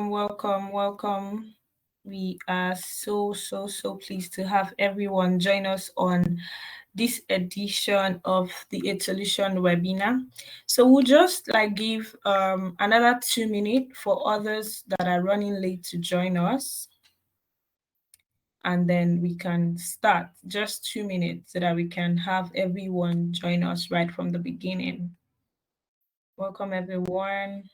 welcome. We are so pleased to have everyone join us on this edition of the Aide Solution webinar. So we'll just like give another 2 minutes for others that are running late to join us. And then we can start just 2 minutes so that we can have everyone join us right from the beginning. Welcome everyone.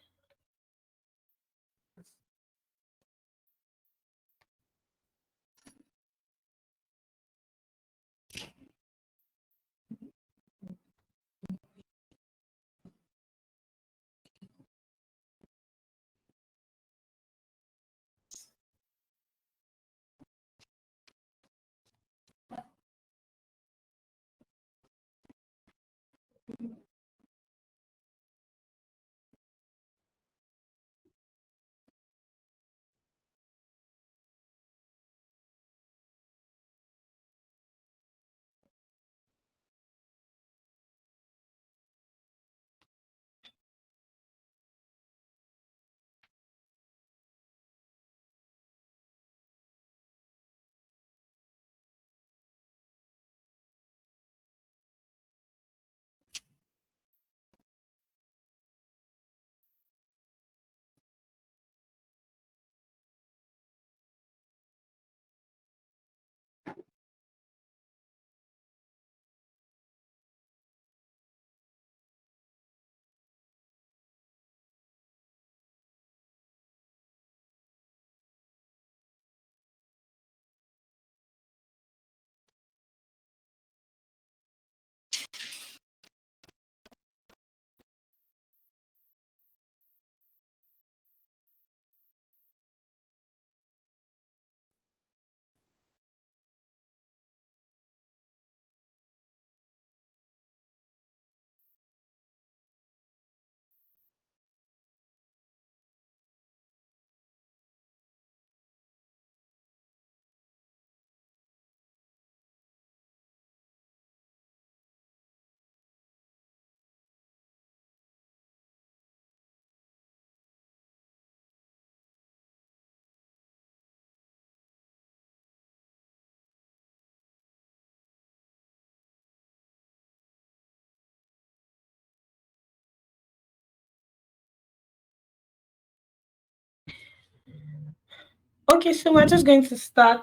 Okay, so we're just going to start.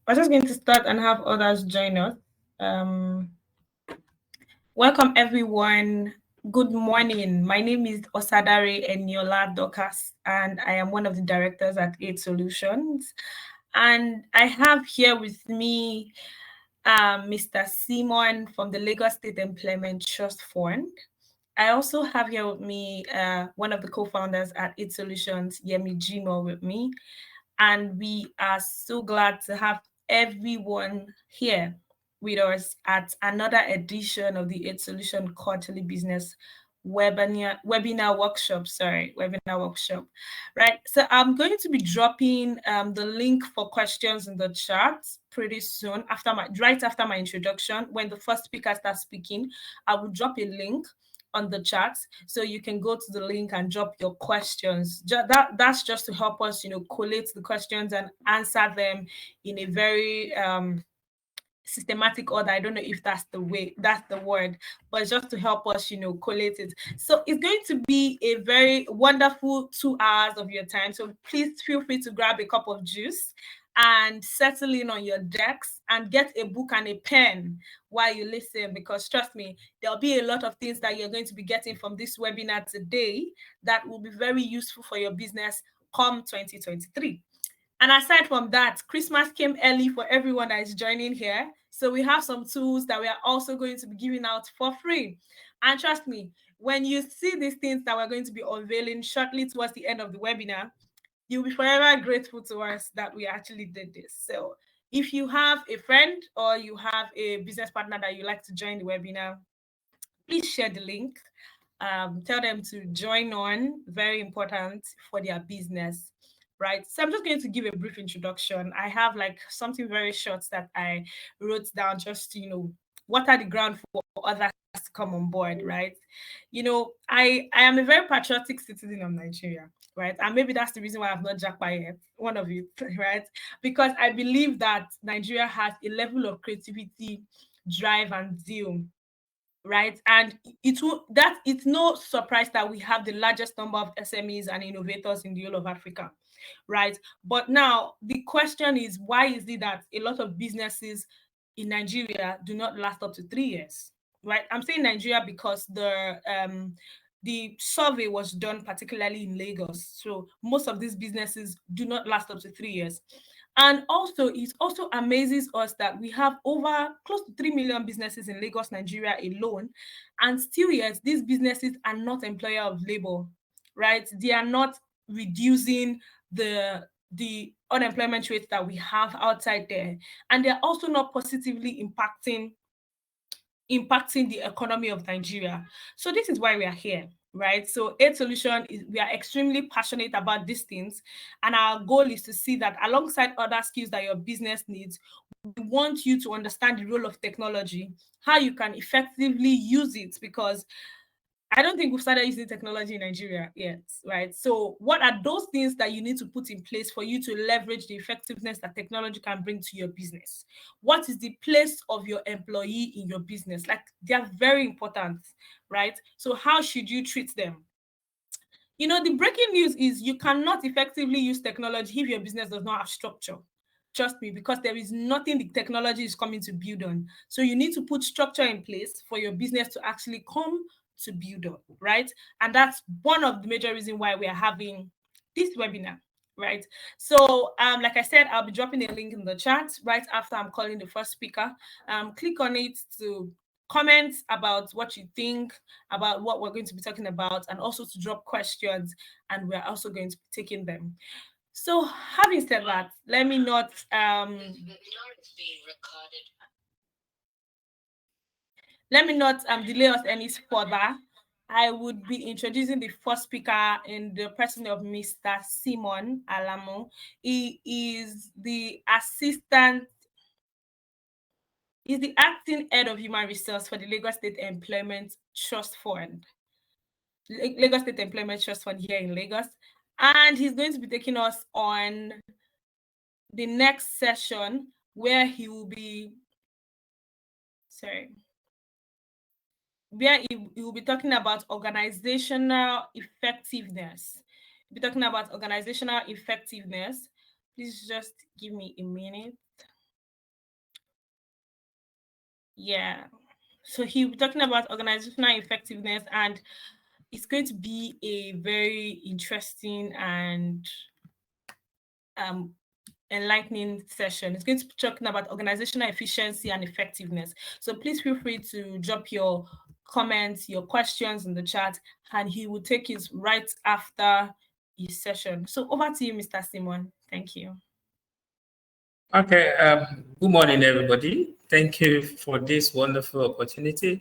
We're just going to start and have others join us. Welcome everyone. Good morning. My name is Osadare Eniola Dokas, and I am one of the directors at Aide Solutions. And I have here with me Mr. Simon from the Lagos State Employment Trust Fund. I also have here with me one of the co-founders at Aide Solutions, Yemi Jimo, with me. And we are so glad to have everyone here with us at another edition of the Aide Solution Quarterly Business webinar workshop. Right. So I'm going to be dropping the link for questions in the chat pretty soon right after my introduction. When the first speaker starts speaking, I will drop a link on the chat, so you can go to the link and drop your questions. That's just to help us, collate the questions and answer them in a very systematic order. I don't know if that's the word, but it's just to help us, collate it. So it's going to be a very wonderful 2 hours of your time. So please feel free to grab a cup of juice and settle in on your decks and get a book and a pen while you listen, because trust me, there'll be a lot of things that you're going to be getting from this webinar today that will be very useful for your business come 2023. And aside from that, Christmas came early for everyone that is joining here. So we have some tools that we are also going to be giving out for free. And trust me, when you see these things that we're going to be unveiling shortly towards the end of the webinar, you'll be forever grateful to us that we actually did this. So if you have a friend or you have a business partner that you like to join the webinar, please share the link. Tell them to join on, very important for their business. Right. So I'm just going to give a brief introduction. I have like something very short that I wrote down just to, water the ground for others to come on board, right? I am a very patriotic citizen of Nigeria. right? And maybe that's the reason why I've not jackpot yet, one of it, right? Because I believe that Nigeria has a level of creativity, drive, and zeal, right? And it's no surprise that we have the largest number of SMEs and innovators in the whole of Africa, right? But now the question is, why is it that a lot of businesses in Nigeria do not last up to 3 years, right? I'm saying Nigeria because the survey was done particularly in Lagos. So most of these businesses do not last up to 3 years. And also, it also amazes us that we have over close to 3 million businesses in Lagos, Nigeria alone. And still, yet, these businesses are not employer of labor, right? They are not reducing the unemployment rate that we have outside there. And they're also not positively impacting the economy of Nigeria. So this is why we are here, right? So Aide Solution is, we are extremely passionate about these things, and our goal is to see that alongside other skills that your business needs, we want you to understand the role of technology, how you can effectively use it, because I don't think we've started using technology in Nigeria yet, right? So, what are those things that you need to put in place for you to leverage the effectiveness that technology can bring to your business? What is the place of your employee in your business? Like, they are very important, right? So, how should you treat them? The breaking news is you cannot effectively use technology if your business does not have structure. Trust me, because there is nothing the technology is coming to build on. So you need to put structure in place for your business to actually come to build on, right? And that's one of the major reasons why we are having this webinar, right? So, like I said, I'll be dropping a link in the chat right after I'm calling the first speaker. Click on it to comment about what you think about what we're going to be talking about, and also to drop questions, and we're also going to be taking them. So, having said that, let me not delay us any further. I would be introducing the first speaker in the person of Mr. Simon Alamo. He is the acting head of human resource for the Lagos State Employment Trust Fund. Lagos State Employment Trust Fund here in Lagos. And he's going to be taking us on the next session where he will be, where he will be talking about organizational effectiveness. We'll be talking about organizational effectiveness. Please just give me a minute. Yeah. So he'll be talking about organizational effectiveness, and it's going to be a very interesting and enlightening session. It's going to be talking about organizational efficiency and effectiveness. So please feel free to drop your comments, your questions in the chat, and he will take it right after his session. So over to you, Mr. Simon. Thank you. Okay. Good morning, everybody. Thank you for this wonderful opportunity.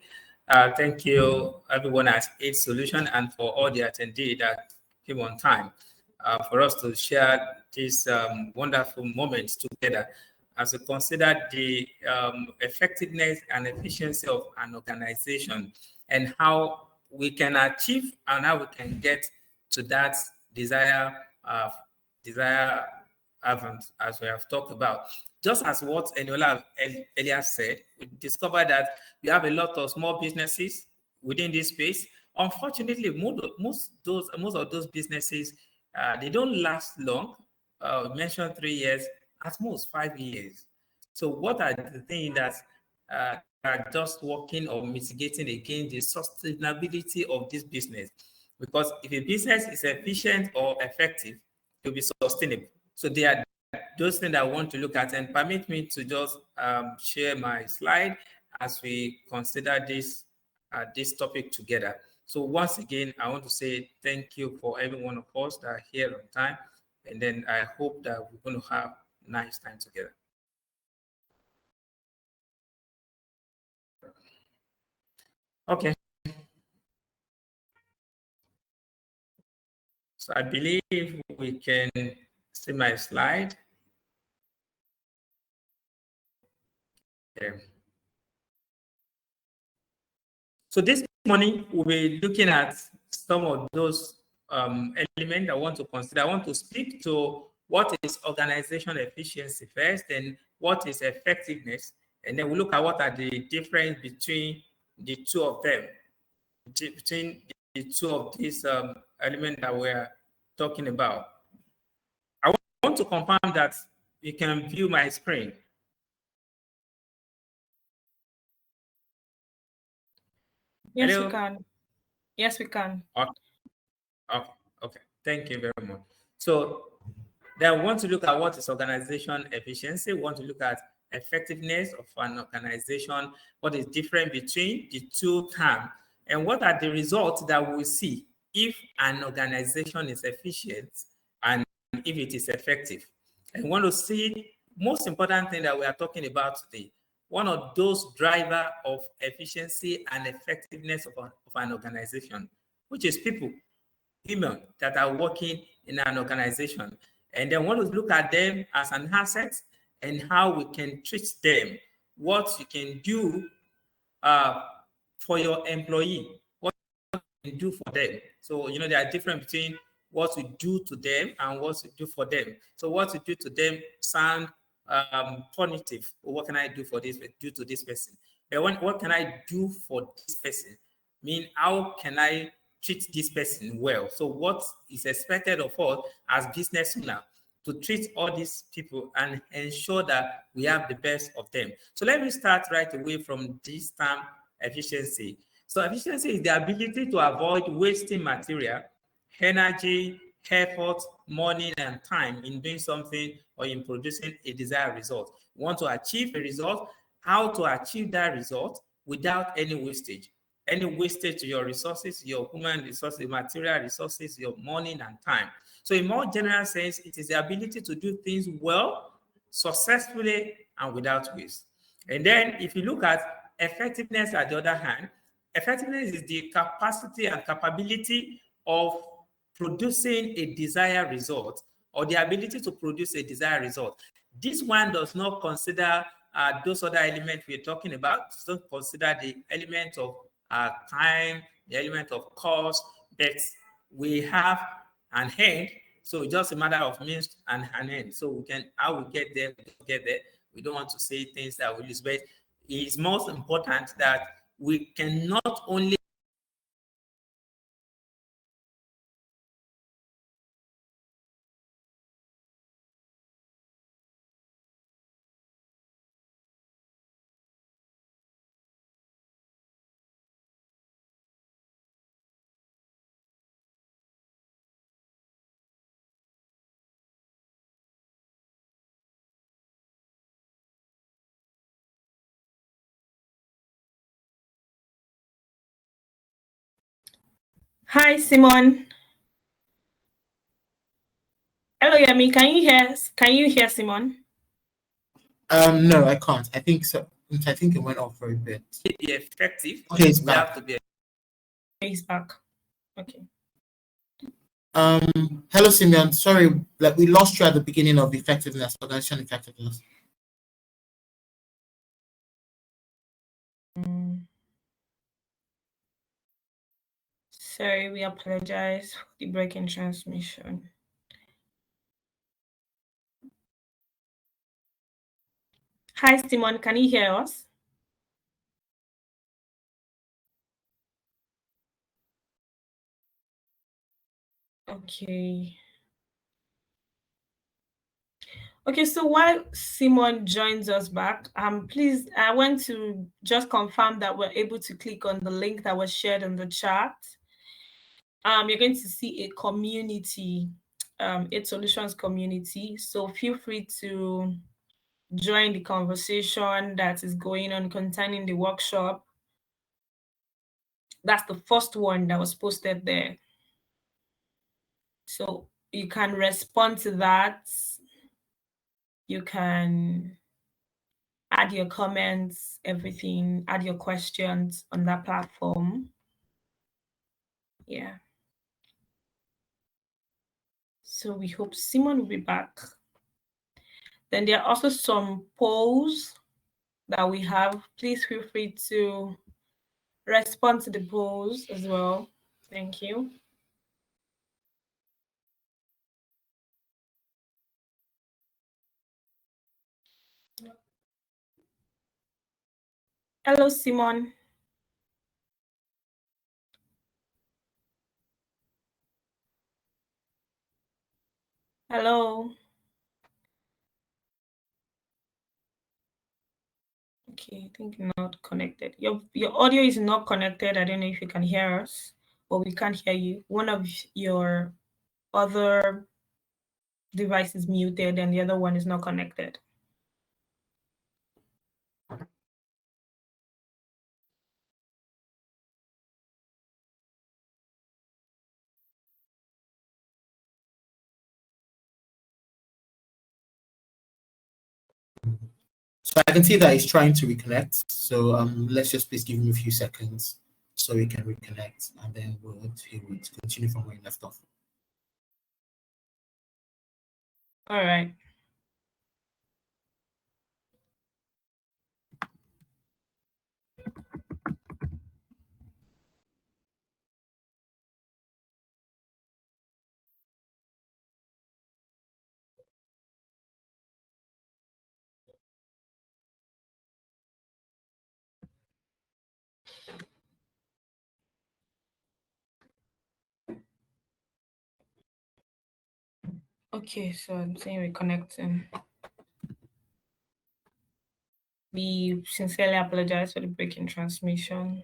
Thank you, everyone at Aide Solution, and for all the attendees that came on time for us to share these wonderful moments together as we consider the effectiveness and efficiency of an organization and how we can achieve and how we can get to that desire haven't, as we have talked about. Just as what Eniola earlier said, we discovered that we have a lot of small businesses within this space. Unfortunately, most of those businesses, they don't last long. Mentioned 3 years, at most 5 years. So what are the things that are just working or mitigating against the sustainability of this business? Because if a business is efficient or effective, it will be sustainable. So there are those things I want to look at, and permit me to just share my slide as we consider this topic together. So once again, I want to say thank you for every one of us that are here on time, and then I hope that we're going to have a nice time together. Okay. So I believe we can see my slide. Okay. So this morning we'll be looking at some of those element I want to consider. I want to speak to what is organization efficiency first, and what is effectiveness, and then we look at what are the difference between the two of them, between the two of these elements that we're talking about. I want to confirm that you can view my screen. Yes, Hello? we can. Yes, we can. Okay. Okay. Thank you very much. So then we want to look at what is organization efficiency. We want to look at effectiveness of an organization, what is different between the two terms, and what are the results that we see if an organization is efficient and if it is effective. And we want to see most important thing that we are talking about today, one of those driver of efficiency and effectiveness of an organization, which is people, women that are working in an organization. And then want to look at them as an asset and how we can treat them, what you can do for your employee, what you can do for them. So, there are difference between what we do to them and what we do for them. So what we do to them sound punitive. What can I do for this, do to this person? But what can I do for this person? How can I treat this person well? So what is expected of us as business owners to treat all these people and ensure that we have the best of them. So let me start right away from this term, efficiency. So efficiency is the ability to avoid wasting material, energy, effort, money, and time in doing something or in producing a desired result. You want to achieve a result, how to achieve that result without any wastage. Any wastage to your resources, your human resources, material resources, your money and time. So in more general sense, it is the ability to do things well, successfully, and without waste. And then if you look at effectiveness at the other hand, effectiveness is the capacity and capability of producing a desired result, or the ability to produce a desired result. This one does not consider those other elements we're talking about. Does not consider the element of time, the element of cost, but we have an end. So it's just a matter of means and an end. So we can, how we get there, we don't want to say things that we lose, but it's most important that we can not only Hi, Simon. Hello, Yami. Can you hear Simon? No, I can't. I think so. I think it went off for a bit. be effective. Okay, it's We back. have to be. He's back. Okay. Hello, Simeon. Sorry, like we lost you at the beginning of effectiveness, organization effectiveness. Sorry, we apologize for the breaking transmission. Hi, Simon. Can you hear us? Okay. Okay, so while Simon joins us back, please, I want to just confirm that we're able to click on the link that was shared in the chat. You're going to see a community, Aide Solutions community. So feel free to join the conversation that is going on concerning the workshop. That's the first one that was posted there. So you can respond to that. You can add your comments, everything, add your questions on that platform. Yeah. So we hope Simon will be back. Then there are also some polls that we have. Please feel free to respond to the polls as well. Thank you. Hello, Simon. Hello. Okay, I think you're not connected. Your audio is not connected. I don't know if you can hear us, but we can't hear you. One of your other device is muted and the other one is not connected. So I can see that he's trying to reconnect. So let's just please give him a few seconds so he can reconnect, and then he would continue from where he left off. All right. Okay, so I'm saying reconnecting. We sincerely apologize for the break in transmission.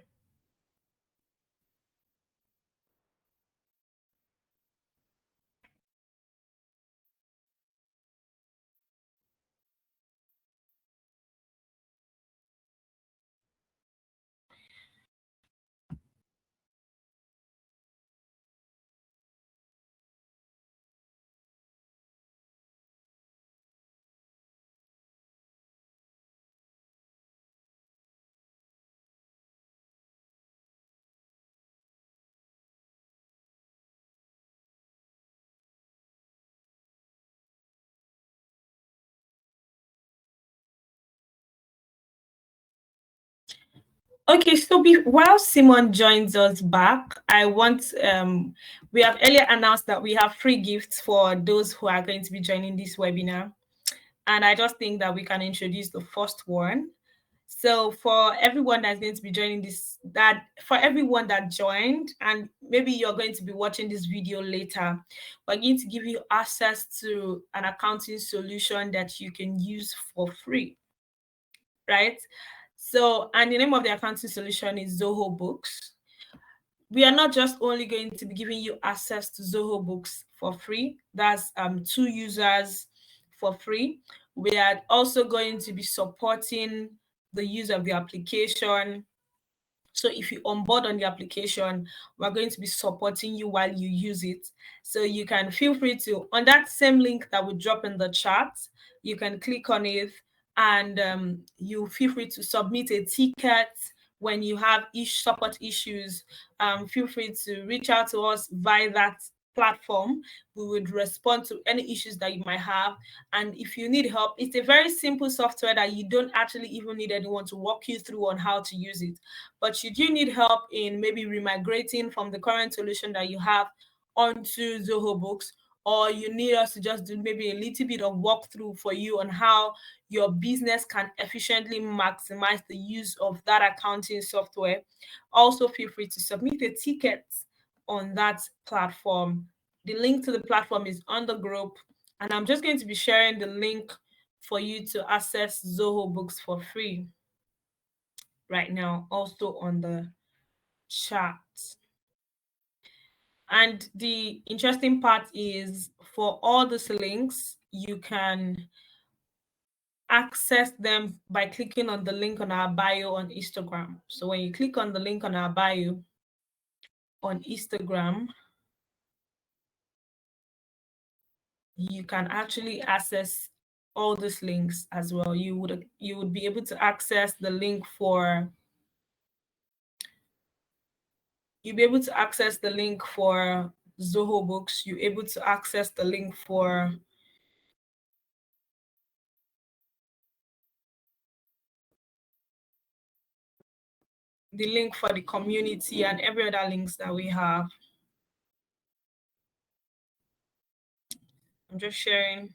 Okay, so while Simon joins us back, I want we have earlier announced that we have free gifts for those who are going to be joining this webinar, and I just think that we can introduce the first one. So for everyone that's going to be joining this, for everyone that joined, and maybe you're going to be watching this video later, we're going to give you access to an accounting solution that you can use for free, right? So, and the name of the accounting solution is Zoho Books. We are not just only going to be giving you access to Zoho Books for free. That's 2 users for free. We are also going to be supporting the use of the application. So if you onboard on the application, we're going to be supporting you while you use it. So you can feel free to, on that same link that we drop in the chat, you can click on it, and you feel free to submit a ticket when you have support issues. Feel free to reach out to us via that platform. We would respond to any issues that you might have. And if you need help, it's a very simple software that you don't actually even need anyone to walk you through on how to use it. But should you need help in maybe remigrating from the current solution that you have onto Zoho Books, or you need us to just do maybe a little bit of walkthrough for you on how your business can efficiently maximize the use of that accounting software, also feel free to submit a ticket on that platform. The link to the platform is on the group, and I'm just going to be sharing the link for you to access Zoho Books for free right now, also on the chat. And the interesting part is, for all these links, you can access them by clicking on the link on our bio on Instagram. So when you click on the link on our bio on Instagram, you can actually access all these links as well. You would be able to access the link for you'll be able to access the link for Zoho Books. You're able to access the link for the community and every other links that we have. I'm just sharing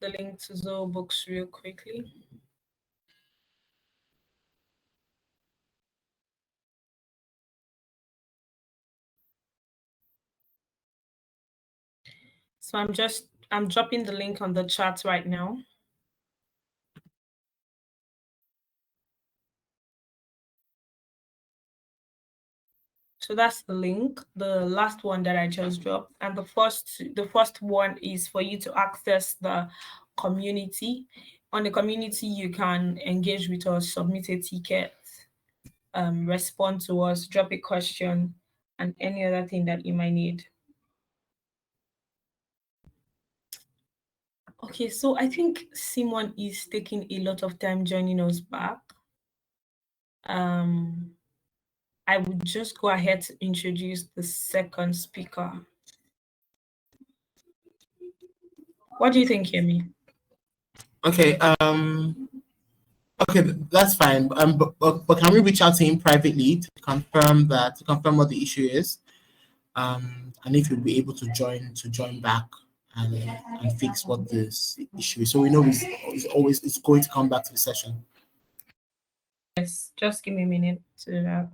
the link to Zoho Books real quickly. So I'm dropping the link on the chat right now. So that's the link, the last one that I just dropped. And the first one is for you to access the community. On the community, you can engage with us, submit a ticket, respond to us, drop a question, and any other thing that you might need. Okay, so I think Simon is taking a lot of time joining us back. I would just go ahead to introduce the second speaker. What do you think, Yemi? Okay. Okay, that's fine. But can we reach out to him privately to confirm what the issue is? And if he'll be able to join back and fix what this issue is, so we know it's going to come back to the session. Yes, just give me a minute to do that.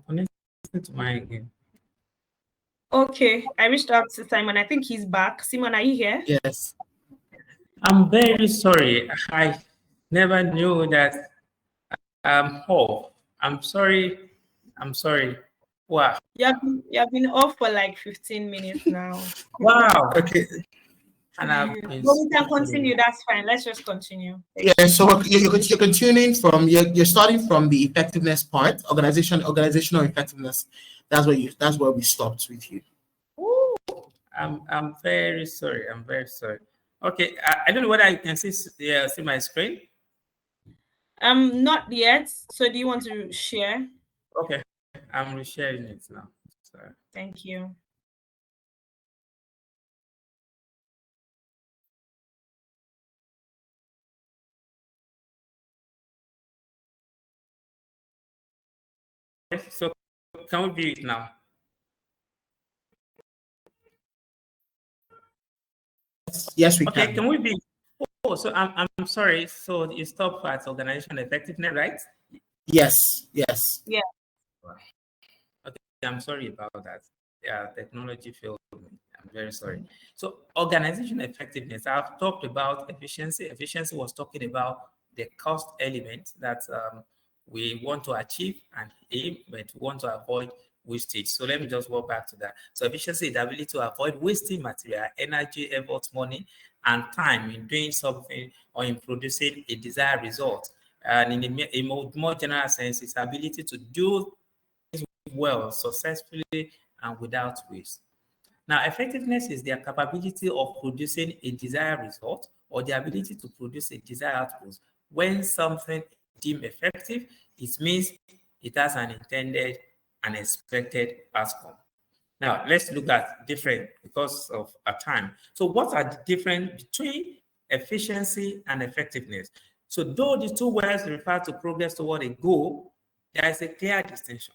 Connected to mine again. Okay, I reached out to Simon. I think he's back. Simon, are you here? Yes. I'm very sorry. I never knew that. Oh, I'm sorry. I'm sorry. Wow. You have been off for like 15 minutes now. Wow. Okay. And I've been But we can continue. That's fine. Let's just continue. Yeah. So you're continuing from you're starting from the effectiveness part, organizational effectiveness. That's where we stopped with you. Ooh, I'm very sorry. I'm very sorry. Okay. I don't know whether you can see my screen. Not yet. So do you want to share? Okay. I'm resharing it now. Sorry. Thank you. So can we view it now? Yes, we Okay, can. can we be? Oh, so I'm sorry. So you stop at organization effectiveness, right? Yes. Yes. Yeah. Okay, I'm sorry about that. Yeah, technology failed me. I'm very sorry. So organization effectiveness. I've talked about efficiency. Efficiency was talking about the cost element that we want to achieve and aim, but we want to avoid wastage. So let me just walk back to that. So efficiency is the ability to avoid wasting material, energy, effort, money, and time in doing something or in producing a desired result. And in a more general sense, it's ability to do things well, successfully, and without waste. Now, effectiveness is their capability of producing a desired result or the ability to produce a desired output. When something is deemed effective, it means it has an intended and expected outcome. Now, let's look at different because of our time. So what are the difference between efficiency and effectiveness? So though the two words refer to progress toward a goal, there is a clear distinction.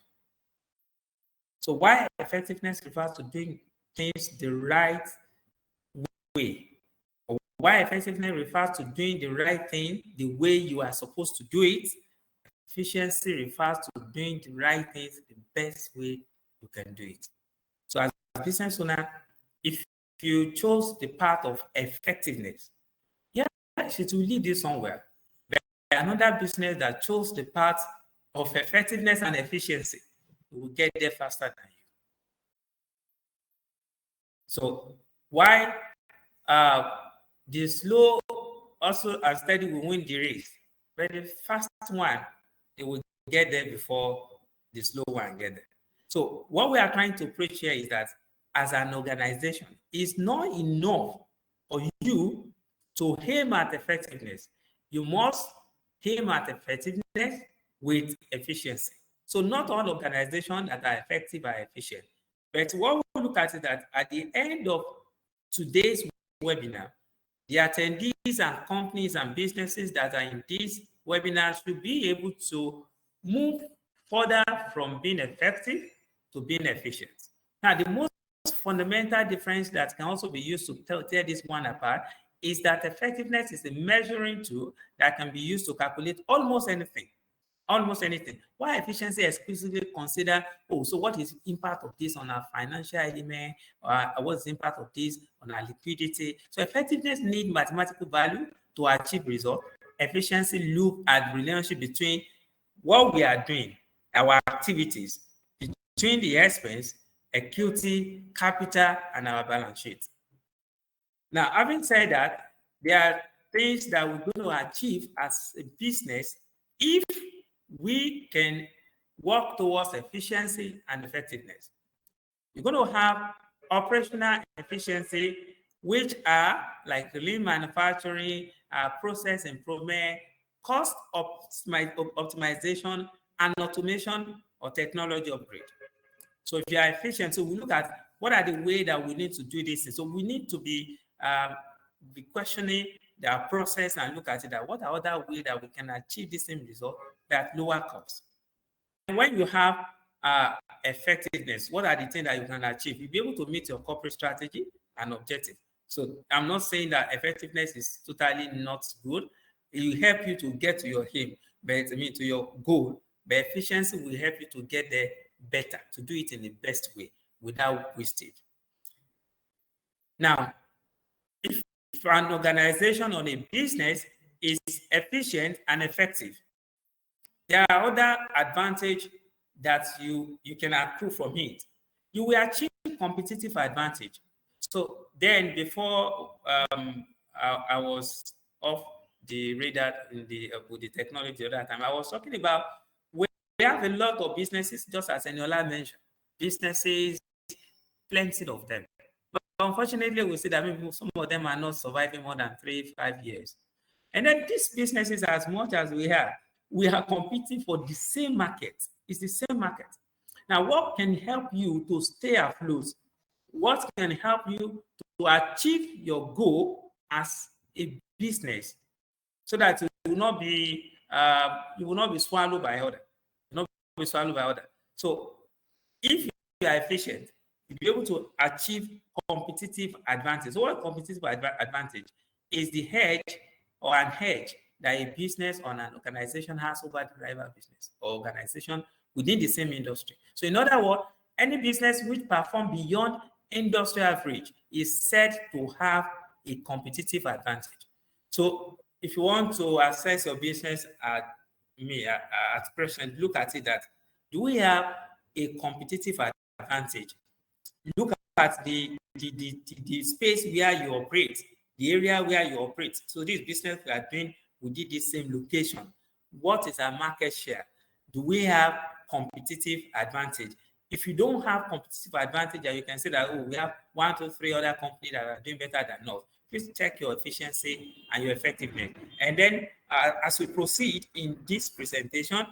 So why effectiveness refers to doing things the right way, or why effectiveness refers to doing the right thing the way you are supposed to do it, efficiency refers to doing the right things the best way you can do it. So as a business owner, if you chose the path of effectiveness, yes, it will lead you somewhere. But another business that chose the path of effectiveness and efficiency will get there faster than you. So why the slow also and steady will win the race, but the fast one, they will get there before the slow one get there. So what we are trying to preach here is that as an organization, it's not enough for you to aim at effectiveness. You must aim at effectiveness with efficiency. So not all organizations that are effective are efficient. But what we look at is that at the end of today's webinar, the attendees and companies and businesses that are in this webinar should be able to move further from being effective to being efficient. Now, the most fundamental difference that can also be used to tear this one apart is that effectiveness is a measuring tool that can be used to calculate almost anything. Almost anything. Why efficiency exclusively consider, oh, so what is the impact of this on our financial element, or what's the impact of this on our liquidity? So effectiveness needs mathematical value to achieve result. Efficiency look at the relationship between what we are doing, our activities, between the expense, equity, capital, and our balance sheet. Now, having said that, there are things that we're going to achieve as a business if we can work towards efficiency and effectiveness. You're going to have operational efficiency, which are like lean manufacturing, process improvement, cost optimization, and automation or technology upgrade. So if you are efficient, so we look at what are the ways that we need to do this. So we need to be questioning the process and look at it that what are other ways that we can achieve the same result at lower cost. And when you have effectiveness, what are the things that you can achieve? You'll be able to meet your corporate strategy and objective. So I'm not saying that effectiveness is totally not good. It will help you to get to your aim, but to your goal. But efficiency will help you to get there better, to do it in the best way without wastage. Now, if an organization or a business is efficient and effective, there are other advantages that you can accrue from it. You will achieve competitive advantage. So then before I was off the radar with the technology at that time, I was talking about we have a lot of businesses, just as Eniola mentioned, businesses, plenty of them. But unfortunately, we see that some of them are not surviving more than 3-5 years. And then these businesses, as much as we are competing for the same market. It's the same market. Now, what can help you to stay afloat? What can help you to achieve your goal as a business so that you will not be swallowed by others? So if you are efficient, you'll be able to achieve competitive advantage. So what competitive advantage is the hedge or an hedge that a business or an organization has over the rival business or organization within the same industry. So in other words, any business which performs beyond industry average is said to have a competitive advantage. So if you want to assess your business at present, look at it that, do we have a competitive advantage? Look at the space where you operate, the area where you operate. So this business we are doing within the same location. What is our market share? Do we have competitive advantage? If you don't have competitive advantage, and you can say that, oh, we have 1, 2, 3 other companies that are doing better than us, please check your efficiency and your effectiveness. And then as we proceed in this presentation,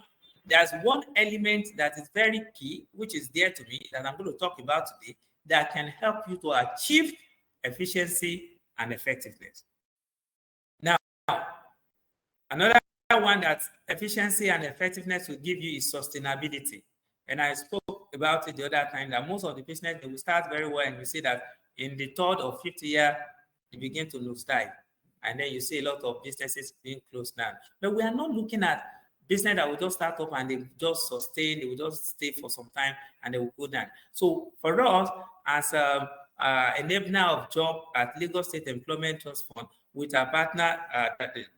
there's one element that is very key, which is dear to me, that I'm going to talk about today, that can help you to achieve efficiency and effectiveness. Now, another one that efficiency and effectiveness will give you is sustainability. And I spoke about it the other time, that most of the business, they will start very well, and you see that in the 3rd or 5th year, they begin to lose time. And then you see a lot of businesses being closed down. But we are not looking at business that will just start up and they will just sustain, they will just stay for some time and they will go down. So for us, as enabler of job at Lagos State Employment Trust Fund, with our partner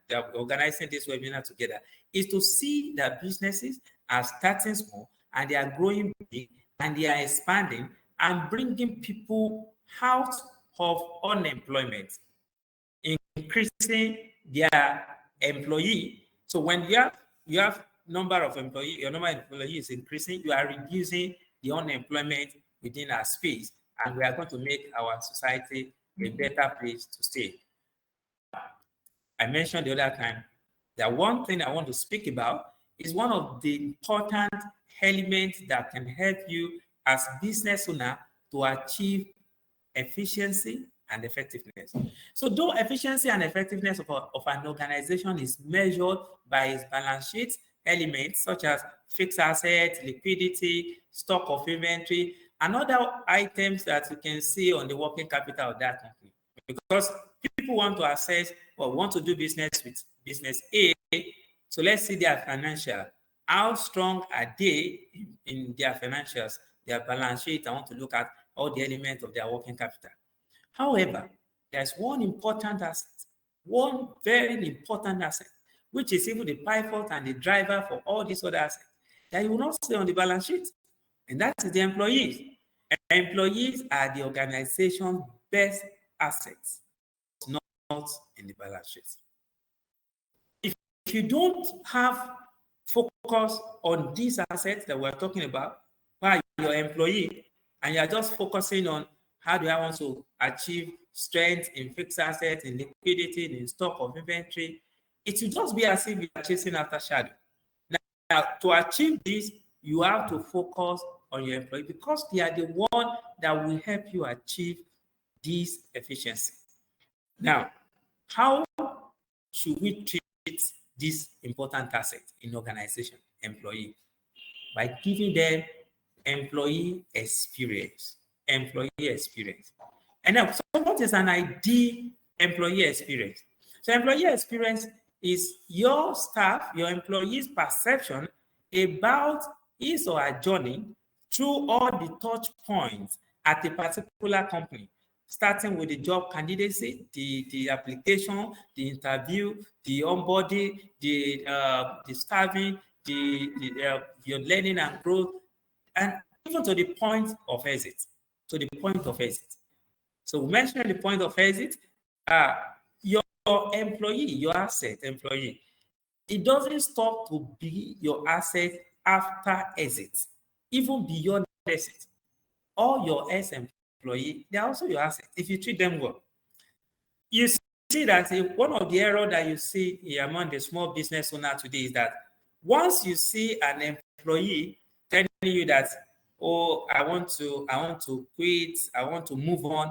that are organizing this webinar together, is to see that businesses are starting small and they are growing big and they are expanding and bringing people out of unemployment, increasing their employee. So when you have number of employees, your number of employees is increasing, you are reducing the unemployment within our space, and we are going to make our society a better place to stay. I mentioned the other time that one thing I want to speak about is one of the important elements that can help you as business owner to achieve efficiency and effectiveness. So though efficiency and effectiveness of an organization is measured by its balance sheet elements such as fixed assets, liquidity, stock of inventory, and other items that you can see on the working capital of that company. Because people want to assess or want to do business with business A, so let's see their financial. How strong are they in their financials, their balance sheet? I want to look at all the elements of their working capital. However, there's one important asset, one very important asset, which is even the pivot and the driver for all these other assets that you will not see on the balance sheet, and that is the employees. Employees are the organization's best assets, not in the balance sheet. If you don't have focus on these assets that we're talking about, by your employee, and you're just focusing on how do I want to achieve strength in fixed assets, in liquidity, in stock of inventory, it will just be as if you are chasing after shadow. Now, to achieve this, you have to focus on your employee because they are the one that will help you achieve this efficiency. Now, how should we treat this important asset in organization, employee? By giving them employee experience. Employee experience. And now, so what is an ideal employee experience? So employee experience is your staff, your employees' perception about his or her journey through all the touch points at a particular company, starting with the job candidacy, the application, the interview, the onboarding, the staffing, your learning and growth, and even to the point of exit. To the point of exit. So we mentioned the point of exit. Your employee, your asset employee, it doesn't stop to be your asset after exit, even beyond exit. All your ex-employee, they're also your asset if you treat them well. You see that one of the errors that you see among the small business owner today is that once you see an employee telling you that, oh, I want to quit, I want to move on,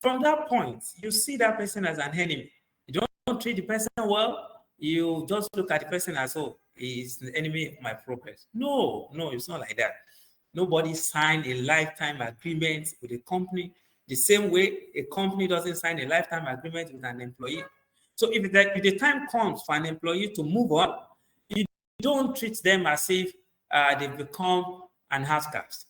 from that point, you see that person as an enemy. You don't treat the person well, you just look at the person as, oh, he's the enemy of my progress. No, it's not like that. Nobody signed a lifetime agreement with a company the same way a company doesn't sign a lifetime agreement with an employee. So if the time comes for an employee to move on, you don't treat them as if they've become an outcast.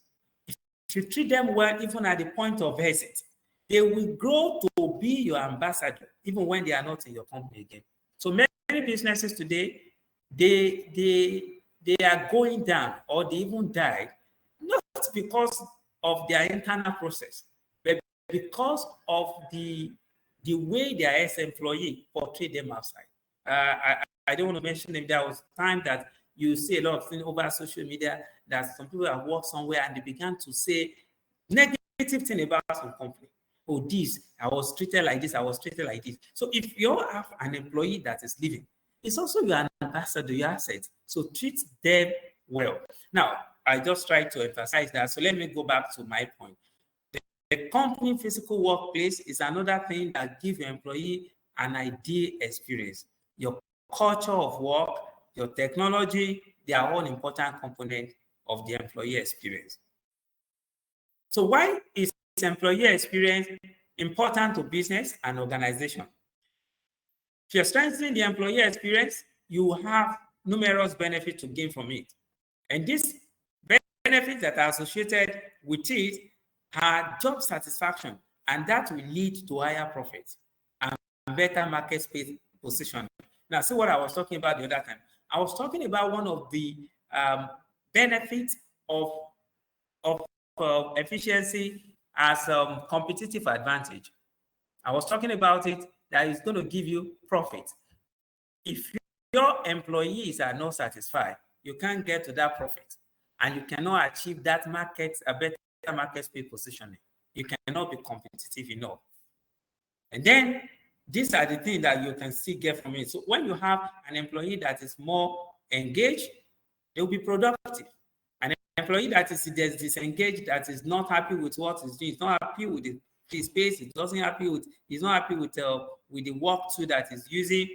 If you treat them well, even at the point of exit, they will grow to be your ambassador, even when they are not in your company again. So many businesses today, they are going down or they even died, not because of their internal process, but because of the way their ex-employee portray them outside. I don't want to mention if there was time that you see a lot of things over social media that some people have worked somewhere and they began to say negative thing about some company. Oh, this, I was treated like this, I was treated like this. So if you have an employee that is leaving, it's also your ambassador, your asset. So treat them well. Now, I just try to emphasize that. So let me go back to my point. The company physical workplace is another thing that gives your employee an ideal experience. Your culture of work, your technology, they are all important components of the employee experience. So why is employee experience important to business and organization? If you're strengthening the employee experience, you have numerous benefits to gain from it. And these benefits that are associated with it are job satisfaction, and that will lead to higher profits and better market space position. Now, see what I was talking about the other time. I was talking about one of the benefits of efficiency as competitive advantage. I was talking about it, that is going to give you profit. If your employees are not satisfied, you can't get to that profit, and you cannot achieve that a better market space positioning. You cannot be competitive enough. And then these are the things that you can still get from it. So when you have an employee that is more engaged, they will be productive. An employee that is disengaged, that is not happy with what he's doing, is not happy with the space, he's not happy with the work tool that he's using,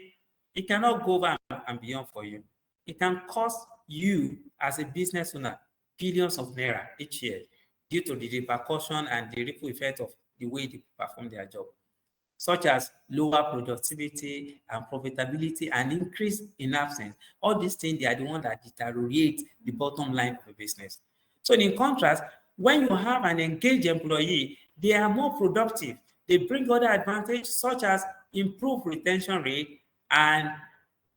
it cannot go over and beyond for you. It can cost you as a business owner billions of naira each year due to the repercussion and the ripple effect of the way they perform their job, such as lower productivity and profitability and increase in absence. All these things, they are the ones that deteriorate the bottom line of a business. So in contrast, when you have an engaged employee, they are more productive. They bring other advantages such as improved retention rate and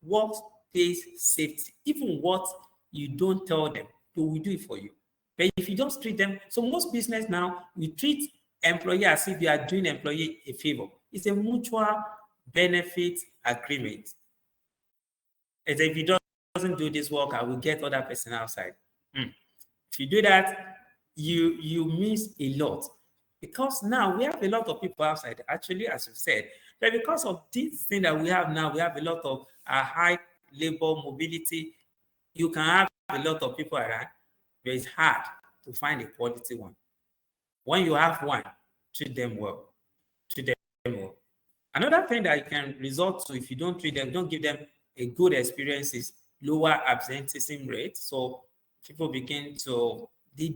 workplace safety. Even what you don't tell them, they will do it for you. But if you just treat them, so most business now, we treat employee as if you are doing employee a favor. It's a mutual benefit agreement. As if he doesn't do this work, I will get other person outside. If you do that, you miss a lot. Because now we have a lot of people outside, actually, as you said, but because of this thing that we have now, we have a lot of high labor mobility. You can have a lot of people around, but it's hard to find a quality one. When you have one, treat them well. Treat them well. Another thing that you can result to if you don't treat them, don't give them a good experience, is lower absenteeism rate. So people begin to, they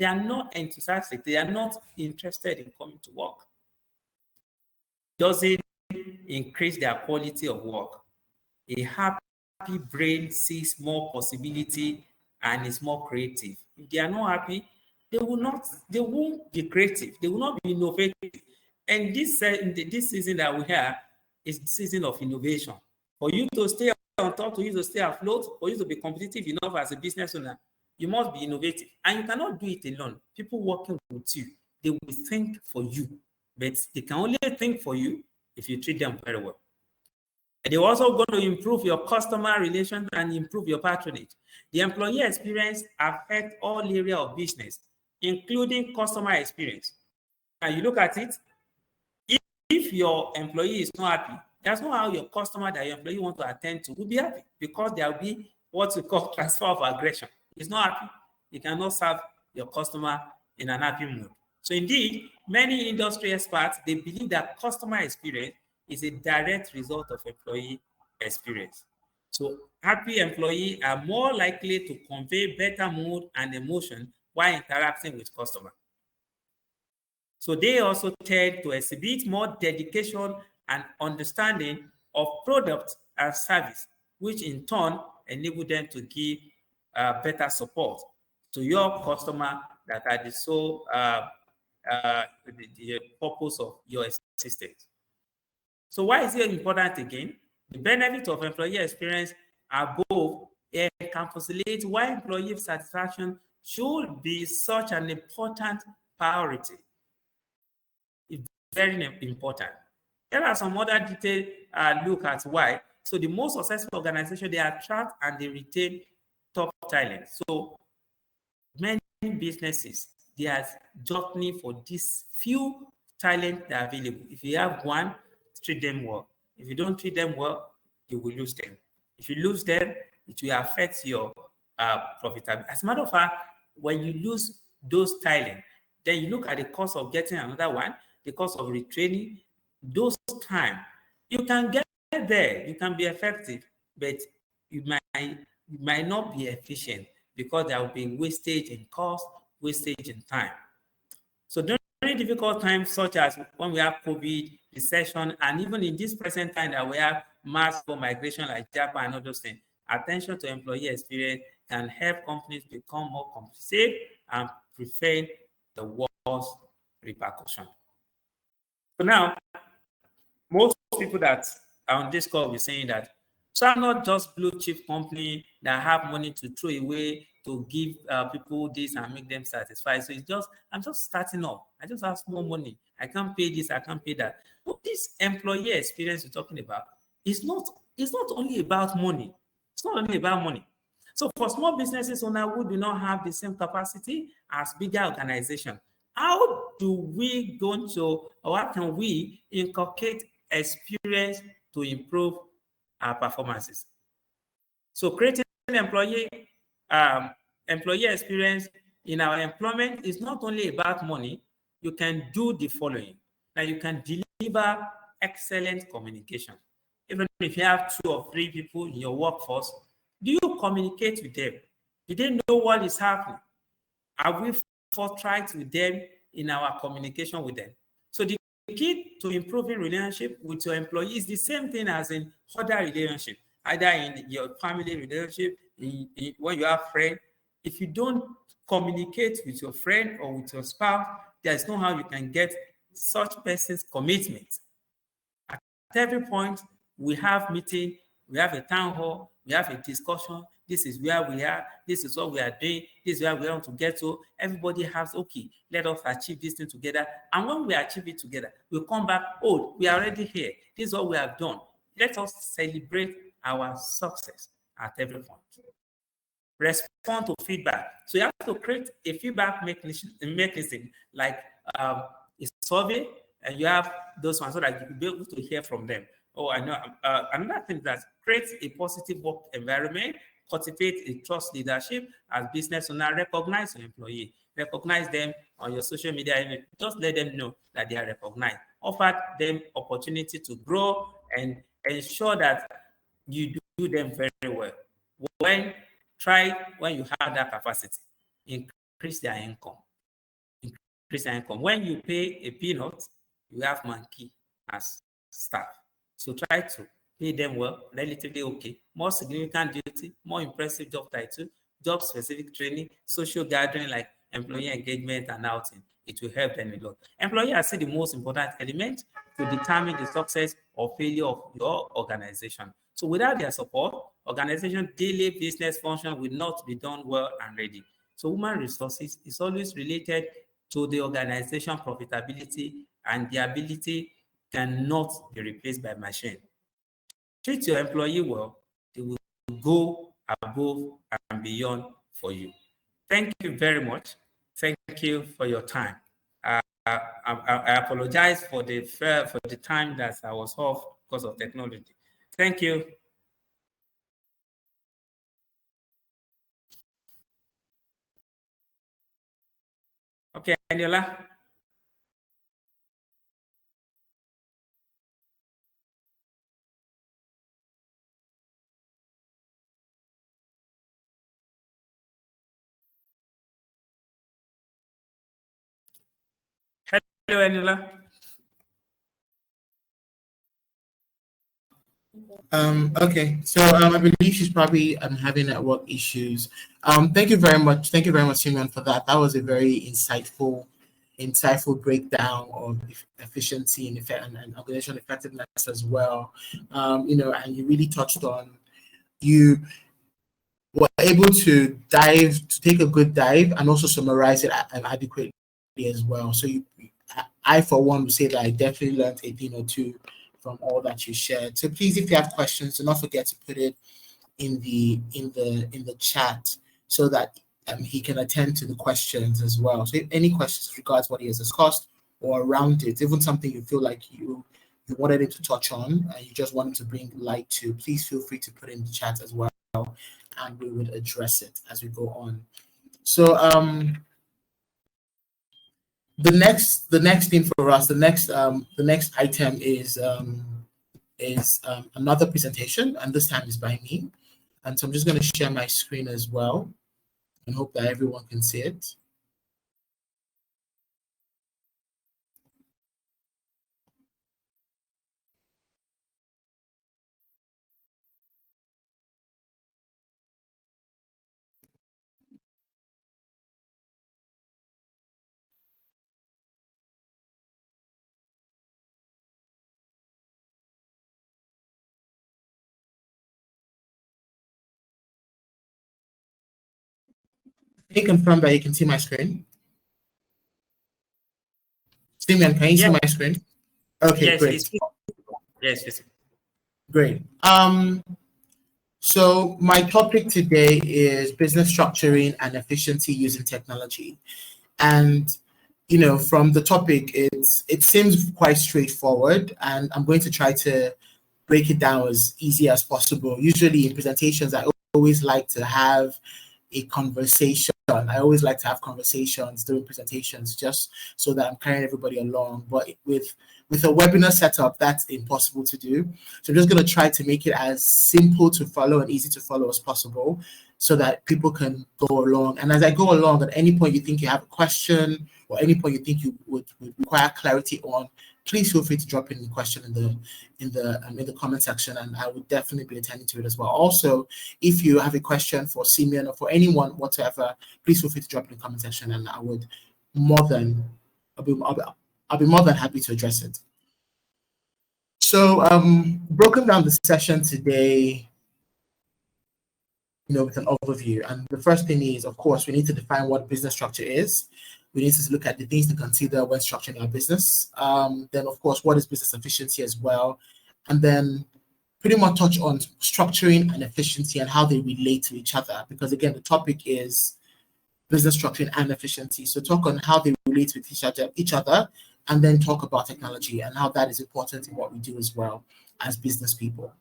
are not enthusiastic. They are not interested in coming to work. Does it increase their quality of work? A happy brain sees more possibility and is more creative. If they are not happy, they won't be creative. They will not be innovative. And this season that we have is the season of innovation. For you to stay on top, for you to stay afloat, for you to be competitive enough as a business owner, you must be innovative. And you cannot do it alone. People working with you, they will think for you. But they can only think for you if you treat them very well. And they're also going to improve your customer relations and improve your patronage. The employee experience affects all areas of business, including customer experience. And you look at it, if your employee is not happy, that's not how your customer that your employee want to attend to will be happy, because there will be what we call transfer of aggression. He's not happy. You cannot serve your customer in an happy mood. So indeed, many industry experts, they believe that customer experience is a direct result of employee experience. So happy employees are more likely to convey better mood and emotion while interacting with customers. So they also tend to exhibit more dedication and understanding of product and service, which in turn enable them to give better support to your customer that are the sole the purpose of your existence. So why is it important again? The benefit of employee experience above encapsulate why employee satisfaction should be such an important priority. It's very important. There are some other detailed look at why. So the most successful organization, they attract and they retain top talent. So many businesses, they are jockeying for these few talent that are available. If you have one, treat them well. If you don't treat them well, you will lose them. If you lose them, it will affect your profitability. As a matter of fact, when you lose those talent, then you look at the cost of getting another one, the cost of retraining, those time. You can get there, you can be effective, but you might not be efficient because there will be wastage in cost, wastage in time. So during difficult times such as when we have COVID, recession, and even in this present time that we have mass migration like Japan and all those things, attention to employee experience can help companies become more competitive and prevent the worst repercussion. So now, most people that are on this call will be saying that, so I'm not just blue chip company that have money to throw away to give people this and make them satisfied. So I'm just starting up. I just have small money. I can't pay this, I can't pay that. But this employee experience you're talking about is not only about money. It's not only about money. So for small businesses owner who do not have the same capacity as bigger organizations, how do we go to, or how can we inculcate experience to improve our performances? So creating employee experience in our employment is not only about money. You can do the following. Now you can deliver excellent communication. Even if you have 2 or 3 people in your workforce, do you communicate with them? Do they know what is happening? Are we forthright with them in our communication with them? So the key to improving relationship with your employees is the same thing as in other relationship, either in your family relationship, when you have friends. If you don't communicate with your friend or with your spouse, there's no how you can get such person's commitment. At every point, we have meeting, we have a town hall, we have a discussion. This is where we are. This is what we are doing. This is where we want to get to. Everybody has, okay, let us achieve this thing together. And when we achieve it together, we'll come back, oh, we are already here. This is what we have done. Let us celebrate our success at every point. Respond to feedback. So you have to create a feedback mechanism like a survey, and you have those ones so that you can be able to hear from them. Oh, I know. Another thing that creates a positive work environment, cultivate a trust leadership as business owner, recognize your employee, recognize them on your social media, just let them know that they are recognized. Offer them opportunity to grow and ensure that you do them very well. When you have that capacity, increase their income. Increase their income. When you pay a peanut, you have monkey as staff. So try to pay them well, relatively okay, more significant duty, more impressive job title, job-specific training, social gathering like employee engagement and outing. It will help them a lot. Employees are still the most important element to determine the success or failure of your organization. So without their support, organization daily business function will not be done well and ready. So human resources is always related to the organization profitability, and the ability cannot be replaced by machine. Treat your employee well, they will go above and beyond for you. Thank you very much. Thank you for your time. I apologize for the time that I was off because of technology. Thank you. Okay, Aniola. Hello, Aniola. Okay, so I believe she's probably having network issues. Thank you very much. Thank you very much, Simon, for that. That was a very insightful insightful breakdown of efficiency and organizational effectiveness as well. You know, and you really touched on, you were able to take a good dive and also summarize it adequately as well. So I for one would say that I definitely learned a thing or two from all that you shared. So please, if you have questions, do not forget to put it in the chat so that he can attend to the questions as well. So if any questions regards what he has discussed or around it, even something you feel like you wanted him to touch on and you just wanted to bring light to, please feel free to put it in the chat as well, and we would address it as we go on. So the next thing for us, the next item is another presentation, and this time is by me. And so I'm just going to share my screen as well and hope that everyone can see it. Can you confirm that you can see my screen? Steven, can you see my screen? Okay, yes, great. Yes. Great. So my topic today is business structuring and efficiency using technology. And you know, from the topic, it seems quite straightforward, and I'm going to try to break it down as easy as possible. Usually in presentations, I always like to have a conversation. I always like to have conversations during presentations just so that I'm carrying everybody along. But with a webinar setup, that's impossible to do. So I'm just going to try to make it as simple to follow and easy to follow as possible so that people can go along. And as I go along, at any point you think you have a question or any point you think you would require clarity on, please feel free to drop in the question in the comment section, and I would definitely be attending to it as well. Also, if you have a question for Simeon or for anyone whatever, please feel free to drop in the comment section, and I'll be more than happy to address it. So, broken down the session today, you know, with an overview, and the first thing is, of course, we need to define what business structure is. We need to look at the things to consider when structuring our business. Then, of course, what is business efficiency as well? And then pretty much touch on structuring and efficiency and how they relate to each other. Because again, the topic is business structuring and efficiency. So talk on how they relate with each other, and then talk about technology and how that is important in what we do as well as business people.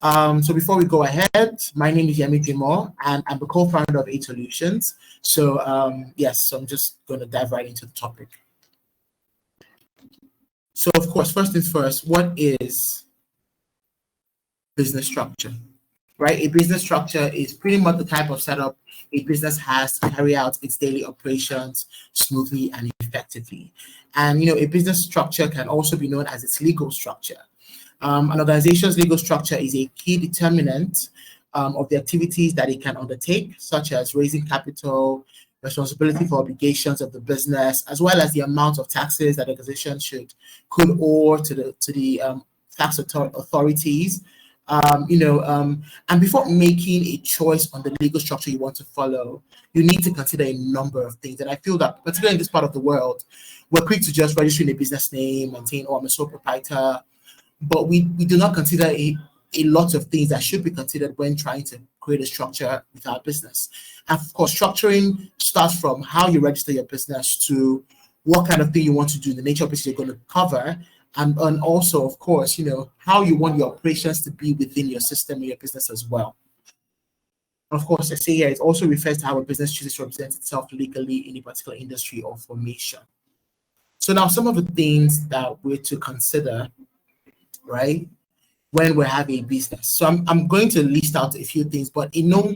So before we go ahead, my name is Yemi Jimo, and I'm the co-founder of Aide Solutions. So yes, so I'm just going to dive right into the topic. So of course, first things first, what is business structure? Right? A business structure is pretty much the type of setup a business has to carry out its daily operations smoothly and effectively. And you know, a business structure can also be known as its legal structure. An organization's legal structure is a key determinant of the activities that it can undertake, such as raising capital, responsibility for obligations of the business, as well as the amount of taxes that the organization could owe to the tax authorities. And before making a choice on the legal structure you want to follow, you need to consider a number of things. And I feel that, particularly in this part of the world, we're quick to just registering a business name and saying, oh, I'm a sole proprietor. But we do not consider a lot of things that should be considered when trying to create a structure with our business. And of course, structuring starts from how you register your business to what kind of thing you want to do, the nature of business you're going to cover, and also, of course, you know, how you want your operations to be within your system and your business as well. Of course, I say here, it also refers to how a business chooses to represent itself legally in a particular industry or formation. So now some of the things that we're to consider, right, when we have a business. So I'm going to list out a few things, but in no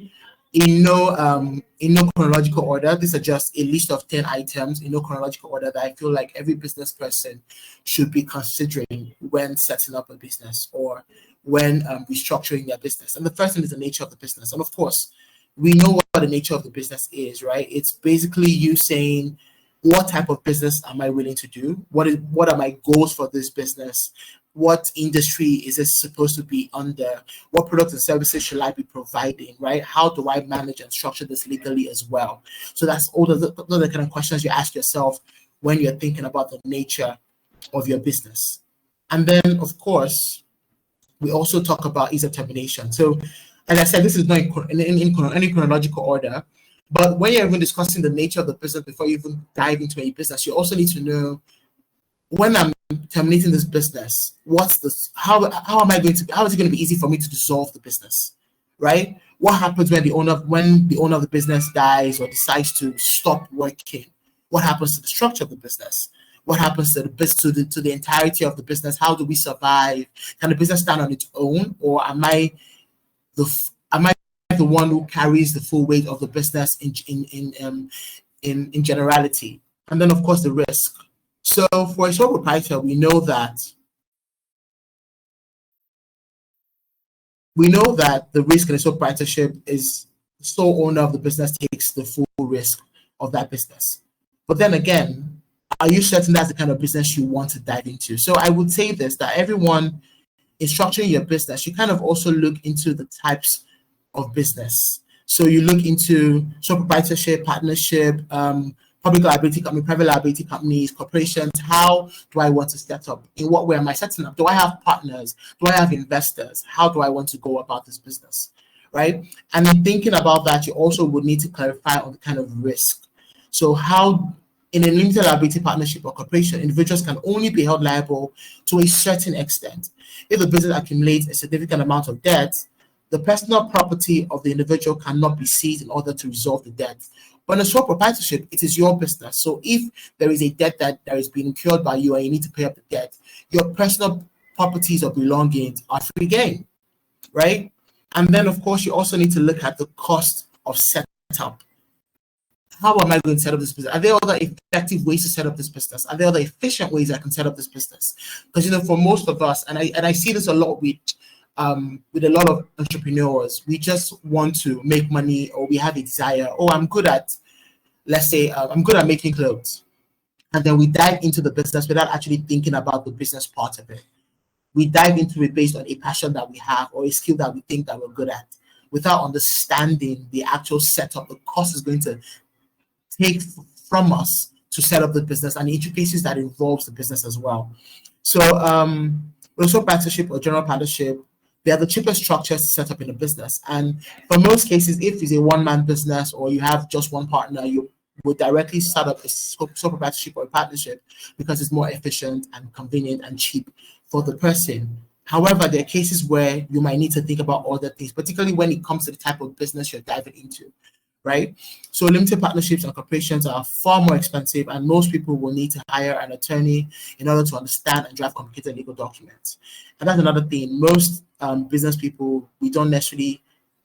chronological order. These are just a list of 10 items in no chronological order that I feel like every business person should be considering when setting up a business or when restructuring their business. And the first thing is the nature of the business. And of course, we know what the nature of the business is, right? It's basically you saying, what type of business am I willing to do? What are my goals for this business? What industry is it supposed to be under? What products and services should I be providing, right? How do I manage and structure this legally as well? So that's all the kind of questions you ask yourself when you're thinking about the nature of your business. And then, of course, we also talk about ease of termination. So, as I said, this is not in any chronological order, but when you're even discussing the nature of the business before you even dive into a business, you also need to know, when I'm terminating this business, how am I going to, how is it going to be easy for me to dissolve the business, right? What happens when the owner of the business dies or decides to stop working? What happens to the structure of the business? What happens to the entirety of the business? How do we survive? Can the business stand on its own, or am I the one who carries the full weight of the business in generality? And then, of course, the risk. So for a sole proprietor, we know that the risk in a sole proprietorship is the sole owner of the business takes the full risk of that business. But then again, are you certain that's the kind of business you want to dive into? So I would say this, that everyone in structuring your business, you kind of also look into the types of business. So you look into sole proprietorship, partnership, public liability company, private liability companies, corporations. How do I want to set up? In what way am I setting up? Do I have partners? Do I have investors? How do I want to go about this business, right? And in thinking about that, you also would need to clarify on the kind of risk. So how, in a limited liability partnership or corporation, individuals can only be held liable to a certain extent. If the business accumulates a significant amount of debt, the personal property of the individual cannot be seized in order to resolve the debt. But in a sole proprietorship, it is your business. So if there is a debt that is being incurred by you and you need to pay up the debt, your personal properties or belongings are free game, right? And then, of course, you also need to look at the cost of setup. How am I going to set up this business? Are there other effective ways to set up this business? Are there other efficient ways I can set up this business? Because, for most of us, and I see this a lot with a lot of entrepreneurs, we just want to make money, or we have a desire. Oh, I'm good at, let's say, I'm good at making clothes. And then we dive into the business without actually thinking about the business part of it. We dive into it based on a passion that we have or a skill that we think that we're good at, without understanding the actual setup, the cost is going to take from us to set up the business and the intricacies that involves the business as well. So also partnership or general partnership, they are the cheapest structures to set up in a business. And for most cases, if it's a one-man business or you have just one partner, you would directly start up a sole proprietorship or a partnership because it's more efficient and convenient and cheap for the person. However, there are cases where you might need to think about other things, particularly when it comes to the type of business you're diving into, right? So limited partnerships and corporations are far more expensive, and most people will need to hire an attorney in order to understand and draft complicated legal documents. And that's another thing. Most business people, we don't necessarily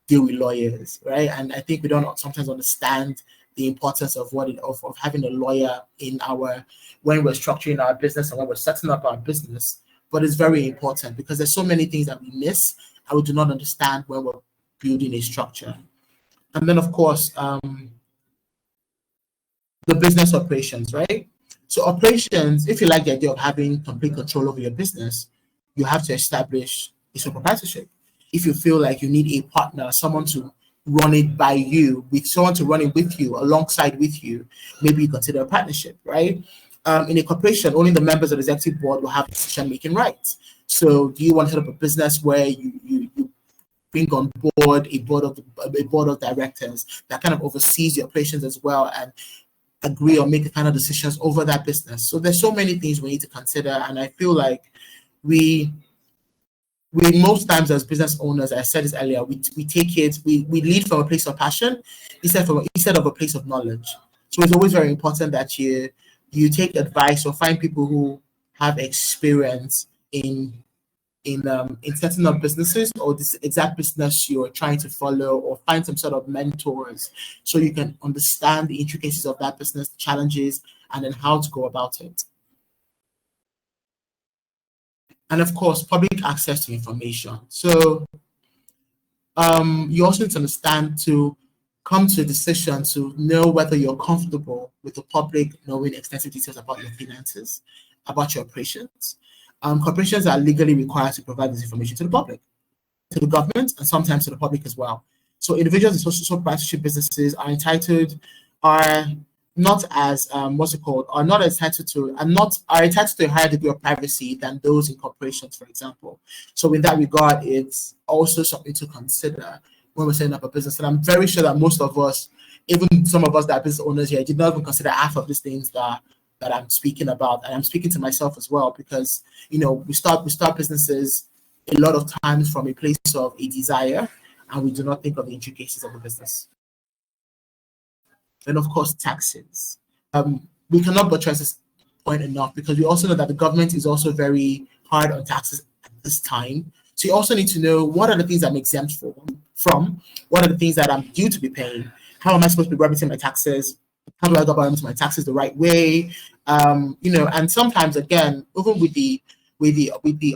deal with lawyers, right? And I think we don't sometimes understand the importance of of having a lawyer in when we're structuring our business and when we're setting up our business. But it's very important because there's so many things that we miss and we do not understand when we're building a structure. And then, of course, the business operations, right? So operations, if you like the idea of having complete control over your business, you have to establish a sole proprietorship. If you feel like you need a partner, someone to run it by you, with someone to run it with you, alongside with you, maybe you consider a partnership, right? In a corporation, only the members of the executive board will have decision-making rights. So do you want to set up a business where you bring on board a board of directors that kind of oversees the operations as well and agree or make the final decisions over that business? So there's so many things we need to consider, and I feel like we most times as business owners, I said this earlier, we lead from a place of passion instead of a place of knowledge. So it's always very important that you take advice or find people who have experience in setting up businesses or this exact business you're trying to follow, or find some sort of mentors so you can understand the intricacies of that business, the challenges, and then how to go about it. And of course, public access to information. So you also need to understand to come to a decision to know whether you're comfortable with the public knowing extensive details about your finances, about your operations. Corporations are legally required to provide this information to the public, to the government, and sometimes to the public as well. So individuals in social proprietorship businesses are not as are entitled to a higher degree of privacy than those in corporations, for example. So in that regard, it's also something to consider when we're setting up a business. And I'm very sure that most of us, even some of us that are business owners here, did not even consider half of these things that I'm speaking about. And I'm speaking to myself as well, because we start businesses a lot of times from a place of a desire, and we do not think of the intricacies of the business. And of course, taxes. We cannot buttress this point enough, because we also know that the government is also very hard on taxes at this time. So you also need to know, what are the things I'm exempt from? What are the things that I'm due to be paying? How am I supposed to be remitting my taxes? How do I go about remitting my taxes the right way? And sometimes, again, even with the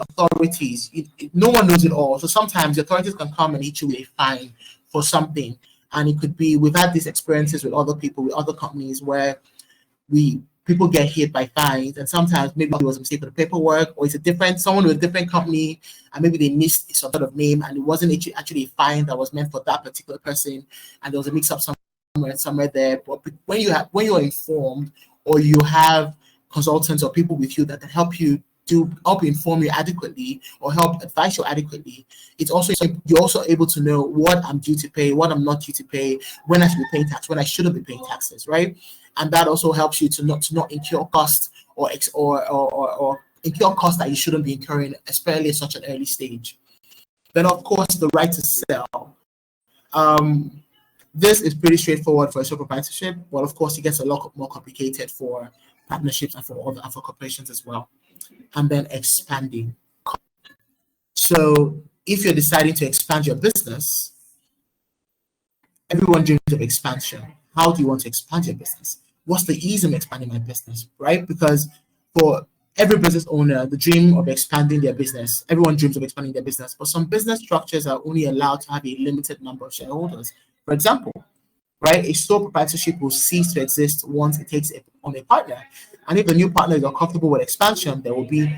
authorities, no one knows it all. So sometimes the authorities can come and hit you with a fine for something. And it could be, we've had these experiences with other people, with other companies, where people get hit by fines, and sometimes maybe it was a mistake with the paperwork, or it's someone with a different company, and maybe they missed some sort of name, and it wasn't actually a fine that was meant for that particular person, and there was a mix-up somewhere there. But when you're informed, or you have consultants or people with you that can help inform you adequately, or help advise you adequately, you're also able to know what I'm due to pay, what I'm not due to pay, when I should be paying tax, when I shouldn't be paying taxes, right? And that also helps you to not incur costs or incur costs that you shouldn't be incurring, especially at such an early stage. Then, of course, the right to sell. This is pretty straightforward for a sole proprietorship, but of course, it gets a lot more complicated for partnerships and for corporations as well. And then expanding. So if you're deciding to expand your business, everyone dreams of expansion. How do you want to expand your business? What's the ease of expanding my business, right? Because for every business owner, the dream of expanding their business, everyone dreams of expanding their business, but some business structures are only allowed to have a limited number of shareholders. For example, right, a sole proprietorship will cease to exist once it takes on a partner. And if the new partner is uncomfortable with expansion, there'll be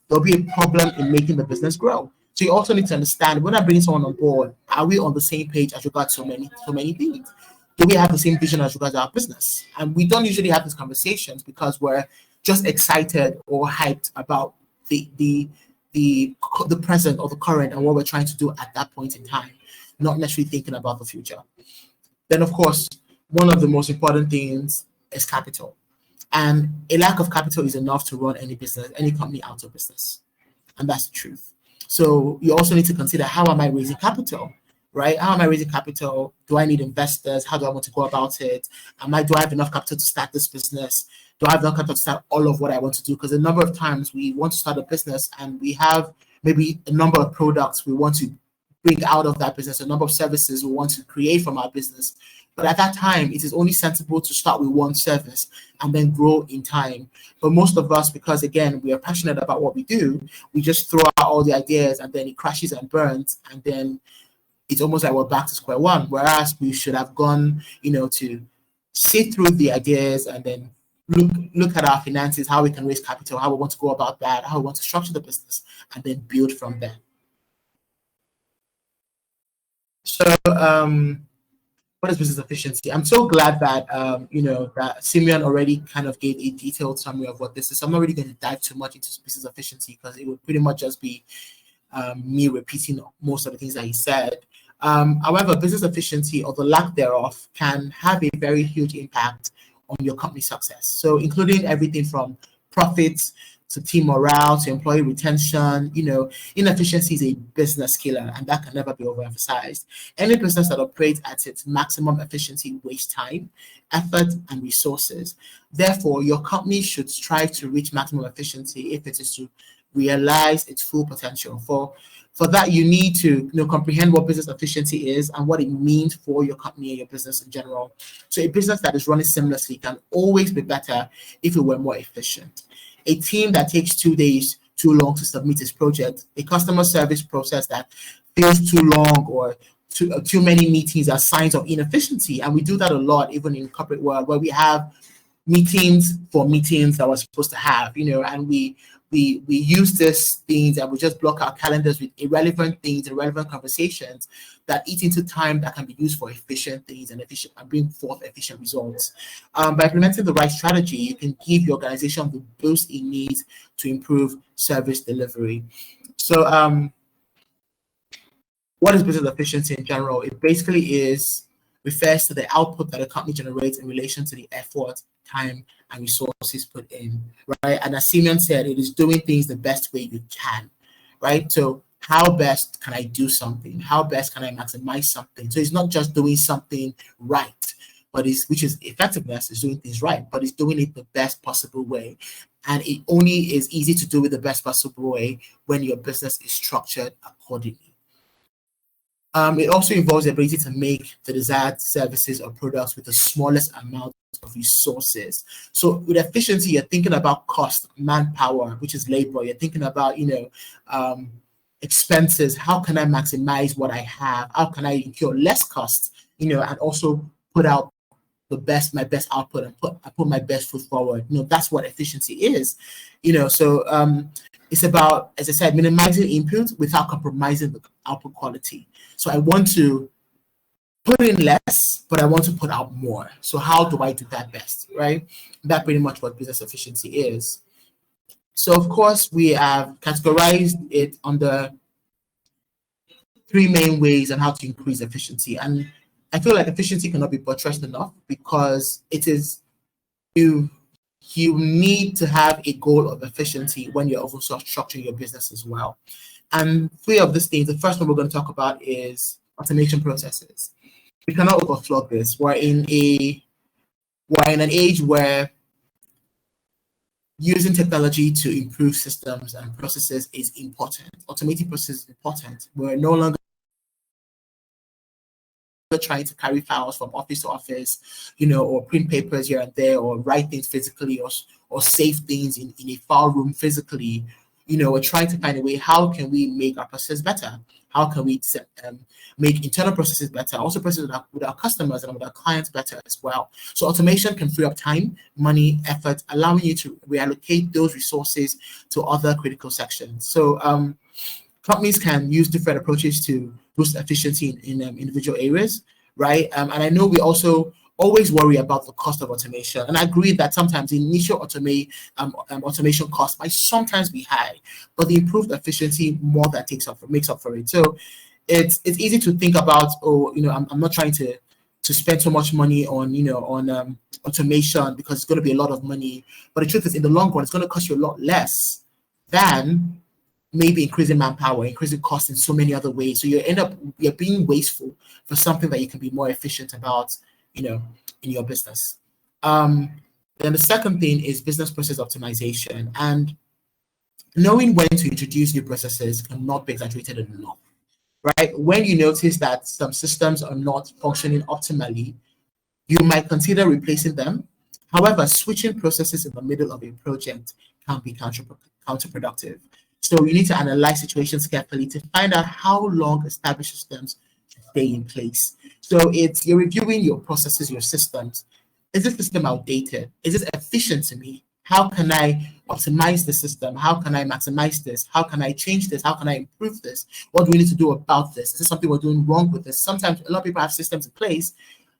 a problem in making the business grow. So you also need to understand, when I bring someone on board, are we on the same page as regards so many things? Do we have the same vision as regards our business? And we don't usually have these conversations because we're just excited or hyped about the present or the current and what we're trying to do at that point in time, not necessarily thinking about the future. Then, of course, one of the most important things is capital. And a lack of capital is enough to run any business, any company out of business. And that's the truth. So you also need to consider, how am I raising capital, right? How am I raising capital? Do I need investors? How do I want to go about it? Do I have enough capital to start this business? Do I have enough capital to start all of what I want to do? Because a number of times we want to start a business and we have maybe a number of products we want to bring out of that business, a number of services we want to create from our business. But at that time, it is only sensible to start with one service and then grow in time. But most of us, because again, we are passionate about what we do, we just throw out all the ideas and then it crashes and burns. And then it's almost like we're back to square one. Whereas we should have gone, to sit through the ideas and then look at our finances, how we can raise capital, how we want to go about that, how we want to structure the business, and then build from there. So, what is business efficiency? I'm so glad that that Simeon already kind of gave a detailed summary of what this is. So I'm not really going to dive too much into business efficiency because it would pretty much just be me repeating most of the things that he said. However, business efficiency, or the lack thereof, can have a very huge impact on your company's success. So including everything from profits to team morale to employee retention. Inefficiency is a business killer, and that can never be overemphasized. Any business that operates at its maximum efficiency wastes time, effort, and resources. Therefore, your company should strive to reach maximum efficiency if it is to realize its full potential. For that, you need to comprehend what business efficiency is and what it means for your company and your business in general. So a business that is running seamlessly can always be better if it were more efficient. A team that takes 2 days too long to submit its project, a customer service process that feels too long or too many meetings are signs of inefficiency, and we do that a lot, even in corporate world, where we have meetings for meetings that we're supposed to have, and we use these things and we just block our calendars with irrelevant things, irrelevant conversations that eat into time that can be used for efficient things and bring forth efficient results. By implementing the right strategy, you can give your organization the boost it needs to improve service delivery. So what is business efficiency in general? It basically refers to the output that a company generates in relation to the effort, time, and resources put in, right? And as Simeon said, it is doing things the best way you can, right? So how best can I do something? How best can I maximize something? So it's not just doing something right, which is effectiveness, is doing things right, but it's doing it the best possible way. And it only is easy to do it the best possible way when your business is structured accordingly. It also involves the ability to make the desired services or products with the smallest amount of resources. So with efficiency, you're thinking about cost, manpower, which is labor. You're thinking about, expenses. How can I maximize what I have? How can I incur less costs, and also put out my best output and put my best foot forward. That's what efficiency is. So it's about, as I said, minimizing input without compromising the output quality. So I want to put in less, but I want to put out more. So how do I do that best, right? That's pretty much what business efficiency is. So of course, we have categorized it under 3 main ways on how to increase efficiency. And I feel like efficiency cannot be buttressed enough, because it is you need to have a goal of efficiency when you're also structuring your business as well. And 3 of these things, the first one we're going to talk about is automation processes. We cannot overflow this. We're in an age where using technology to improve systems and processes is important. Automating processes is important. We're no longer trying to carry files from office to office, or print papers here and there, or write things physically, or save things in a file room physically. We're trying to find a way, how can we make our processes better? How can we make internal processes better? Also processes with our customers and with our clients better as well. So automation can free up time, money, effort, allowing you to reallocate those resources to other critical sections. So companies can use different approaches to boost efficiency in individual areas, right? And I know we also always worry about the cost of automation. And I agree that sometimes the initial automation cost might sometimes be high, but the improved efficiency more that makes up for it. So it's easy to think about, I'm not trying to spend so much money on automation because it's going to be a lot of money. But the truth is, in the long run, it's going to cost you a lot less than maybe increasing manpower, increasing costs in so many other ways. So you're being wasteful for something that you can be more efficient about, in your business. Then the second thing is business process optimization. And knowing when to introduce new processes cannot be exaggerated enough, right? When you notice that some systems are not functioning optimally, you might consider replacing them. However, switching processes in the middle of a project can be counterproductive. So you need to analyze situations carefully to find out how long established systems should stay in place. So you're reviewing your processes, your systems. Is this system outdated? Is this efficient to me? How can I optimize the system? How can I maximize this? How can I change this? How can I improve this? What do we need to do about this? Is there something we're doing wrong with this? Sometimes a lot of people have systems in place,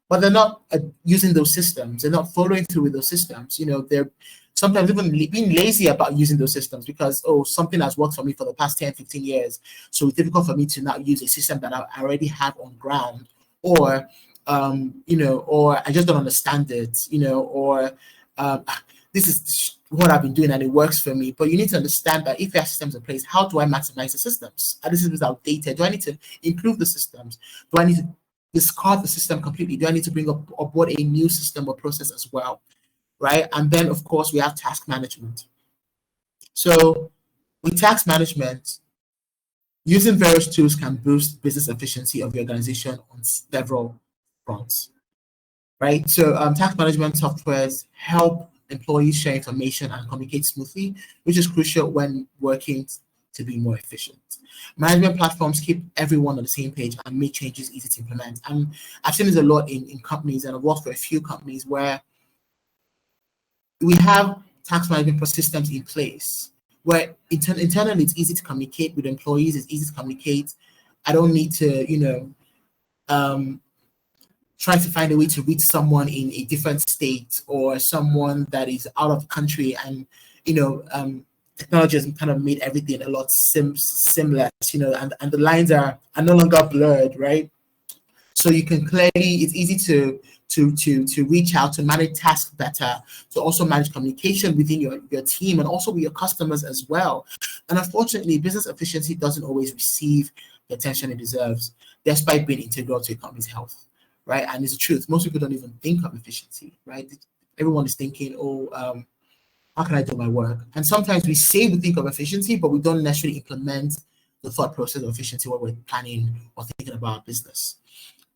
but they're not using those systems. They're not following through with those systems. They're sometimes even being lazy about using those systems because, something has worked for me for the past 10, 15 years. So it's difficult for me to now use a system that I already have on ground, or I just don't understand it, or this is what I've been doing and it works for me. But you need to understand that if you have systems in place, how do I maximize the systems? Are the systems outdated? Do I need to improve the systems? Do I need to discard the system completely? Do I need to bring aboard a new system or process as well? Right? And then, of course, we have task management. So with task management, using various tools can boost business efficiency of your organization on several fronts, right? So task management softwares help employees share information and communicate smoothly, which is crucial when working to be more efficient. Management platforms keep everyone on the same page and make changes easy to implement. And I've seen this a lot in companies, and I've worked for a few companies where we have tax management systems in place where internally it's easy to communicate with employees, it's easy to communicate. I don't need to, try to find a way to reach someone in a different state or someone that is out of country. And, technology has kind of made everything a lot seamless, and the lines are no longer blurred, right? So you can clearly, it's easy to reach out, to manage tasks better, to also manage communication within your team and also with your customers as well. And unfortunately, business efficiency doesn't always receive the attention it deserves, despite being integral to a company's health, right? And it's the truth. Most people don't even think of efficiency, right? Everyone is thinking, how can I do my work? And sometimes we say we think of efficiency, but we don't necessarily implement the thought process of efficiency when we're planning or thinking about our business.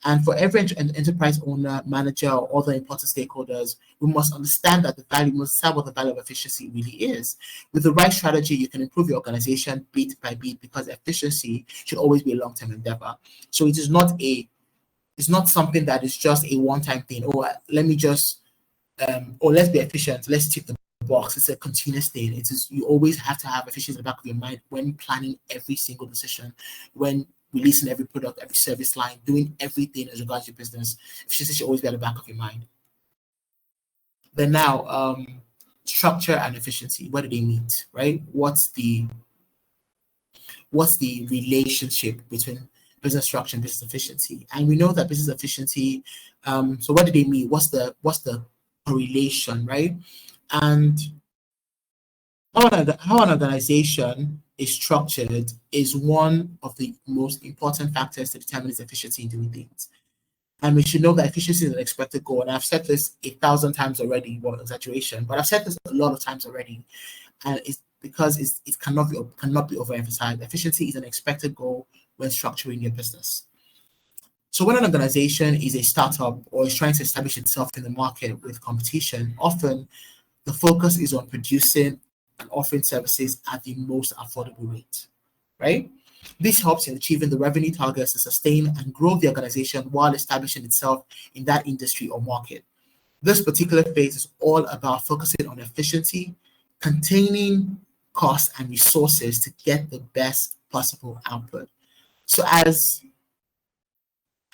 And for every enterprise owner, manager, or other important stakeholders, we must understand what the value of efficiency really is. With the right strategy, you can improve your organization bit by bit, because efficiency should always be a long-term endeavor. So it's not something that is just a one-time thing. Let me just, let's be efficient. Let's tick the box. It's a continuous thing. You always have to have efficiency in the back of your mind when planning every single decision, when releasing every product, every service line, doing everything as regards your business. Efficiency should always be at the back of your mind. Then now, structure and efficiency, where do they meet, right? What's the relationship between business structure and business efficiency? And we know that business efficiency, so what do they mean? What's the correlation, right? And how an organization is structured is one of the most important factors to determine its efficiency in doing things. And we should know that efficiency is an expected goal. And I've said this 1,000 times already, well, exaggeration, but I've said this a lot of times already. And it's because it cannot be overemphasized. Efficiency is an expected goal when structuring your business. So when an organization is a startup or is trying to establish itself in the market with competition, often the focus is on producing and offering services at the most affordable rate, right? This helps in achieving the revenue targets to sustain and grow the organization while establishing itself in that industry or market. This particular phase is all about focusing on efficiency, containing costs and resources to get the best possible output. So as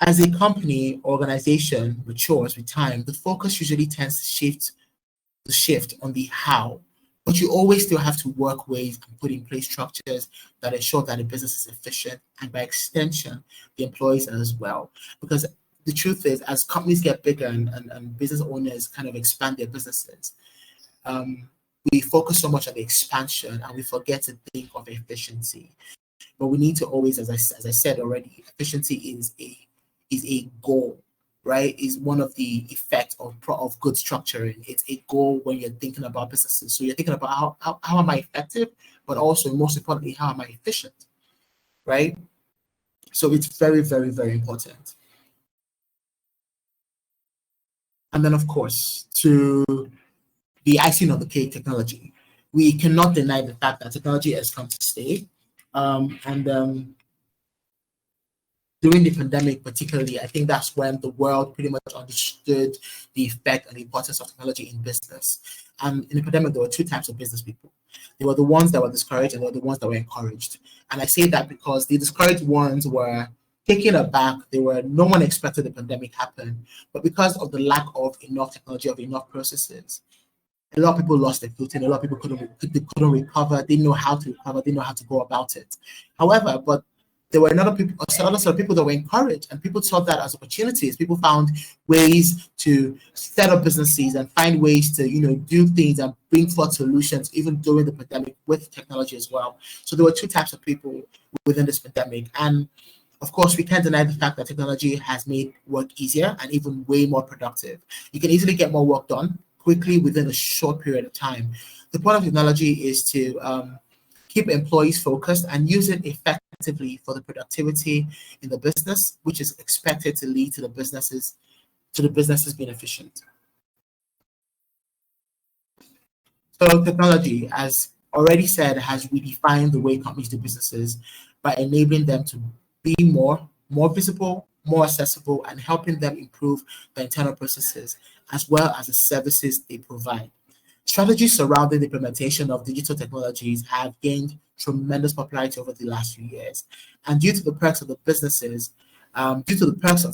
a company organization matures with time, the focus usually tends to shift on the how, but you always still have to work ways and put in place structures that ensure that the business is efficient, and by extension, the employees as well. Because the truth is, as companies get bigger and business owners kind of expand their businesses, we focus so much on the expansion and we forget to think of efficiency. But we need to always, as I said already, efficiency is a goal, right? Is one of the effects of good structuring. It's a goal when you're thinking about businesses. So you're thinking about how am I effective, but also most importantly, how am I efficient, right? So it's very, very, very important. And then of course, to the icing on the cake, technology. We cannot deny the fact that technology has come to stay. During the pandemic, particularly, I think that's when the world pretty much understood the effect and the importance of technology in business. And in the pandemic, there were two types of business people. There were the ones that were discouraged and there were the ones that were encouraged. And I say that because the discouraged ones were taken aback. No one expected the pandemic happen, but because of the lack of enough technology, of enough processes, a lot of people lost their footing. A lot of people couldn't recover. They didn't know how to recover. They didn't know how to go about it. However, but there were other sort of people that were encouraged, and people saw that as opportunities. People found ways to set up businesses and find ways to, do things and bring forth solutions, even during the pandemic with technology as well. So there were two types of people within this pandemic. And of course, we can't deny the fact that technology has made work easier and even way more productive. You can easily get more work done quickly within a short period of time. The point of technology is to keep employees focused and use it effectively for the productivity in the business, which is expected to lead to the businesses being efficient. So technology, as already said, has redefined the way companies do businesses by enabling them to be more visible, more accessible, and helping them improve their internal processes as well as the services they provide. Strategies surrounding the implementation of digital technologies have gained tremendous popularity over the last few years. And due to the perks of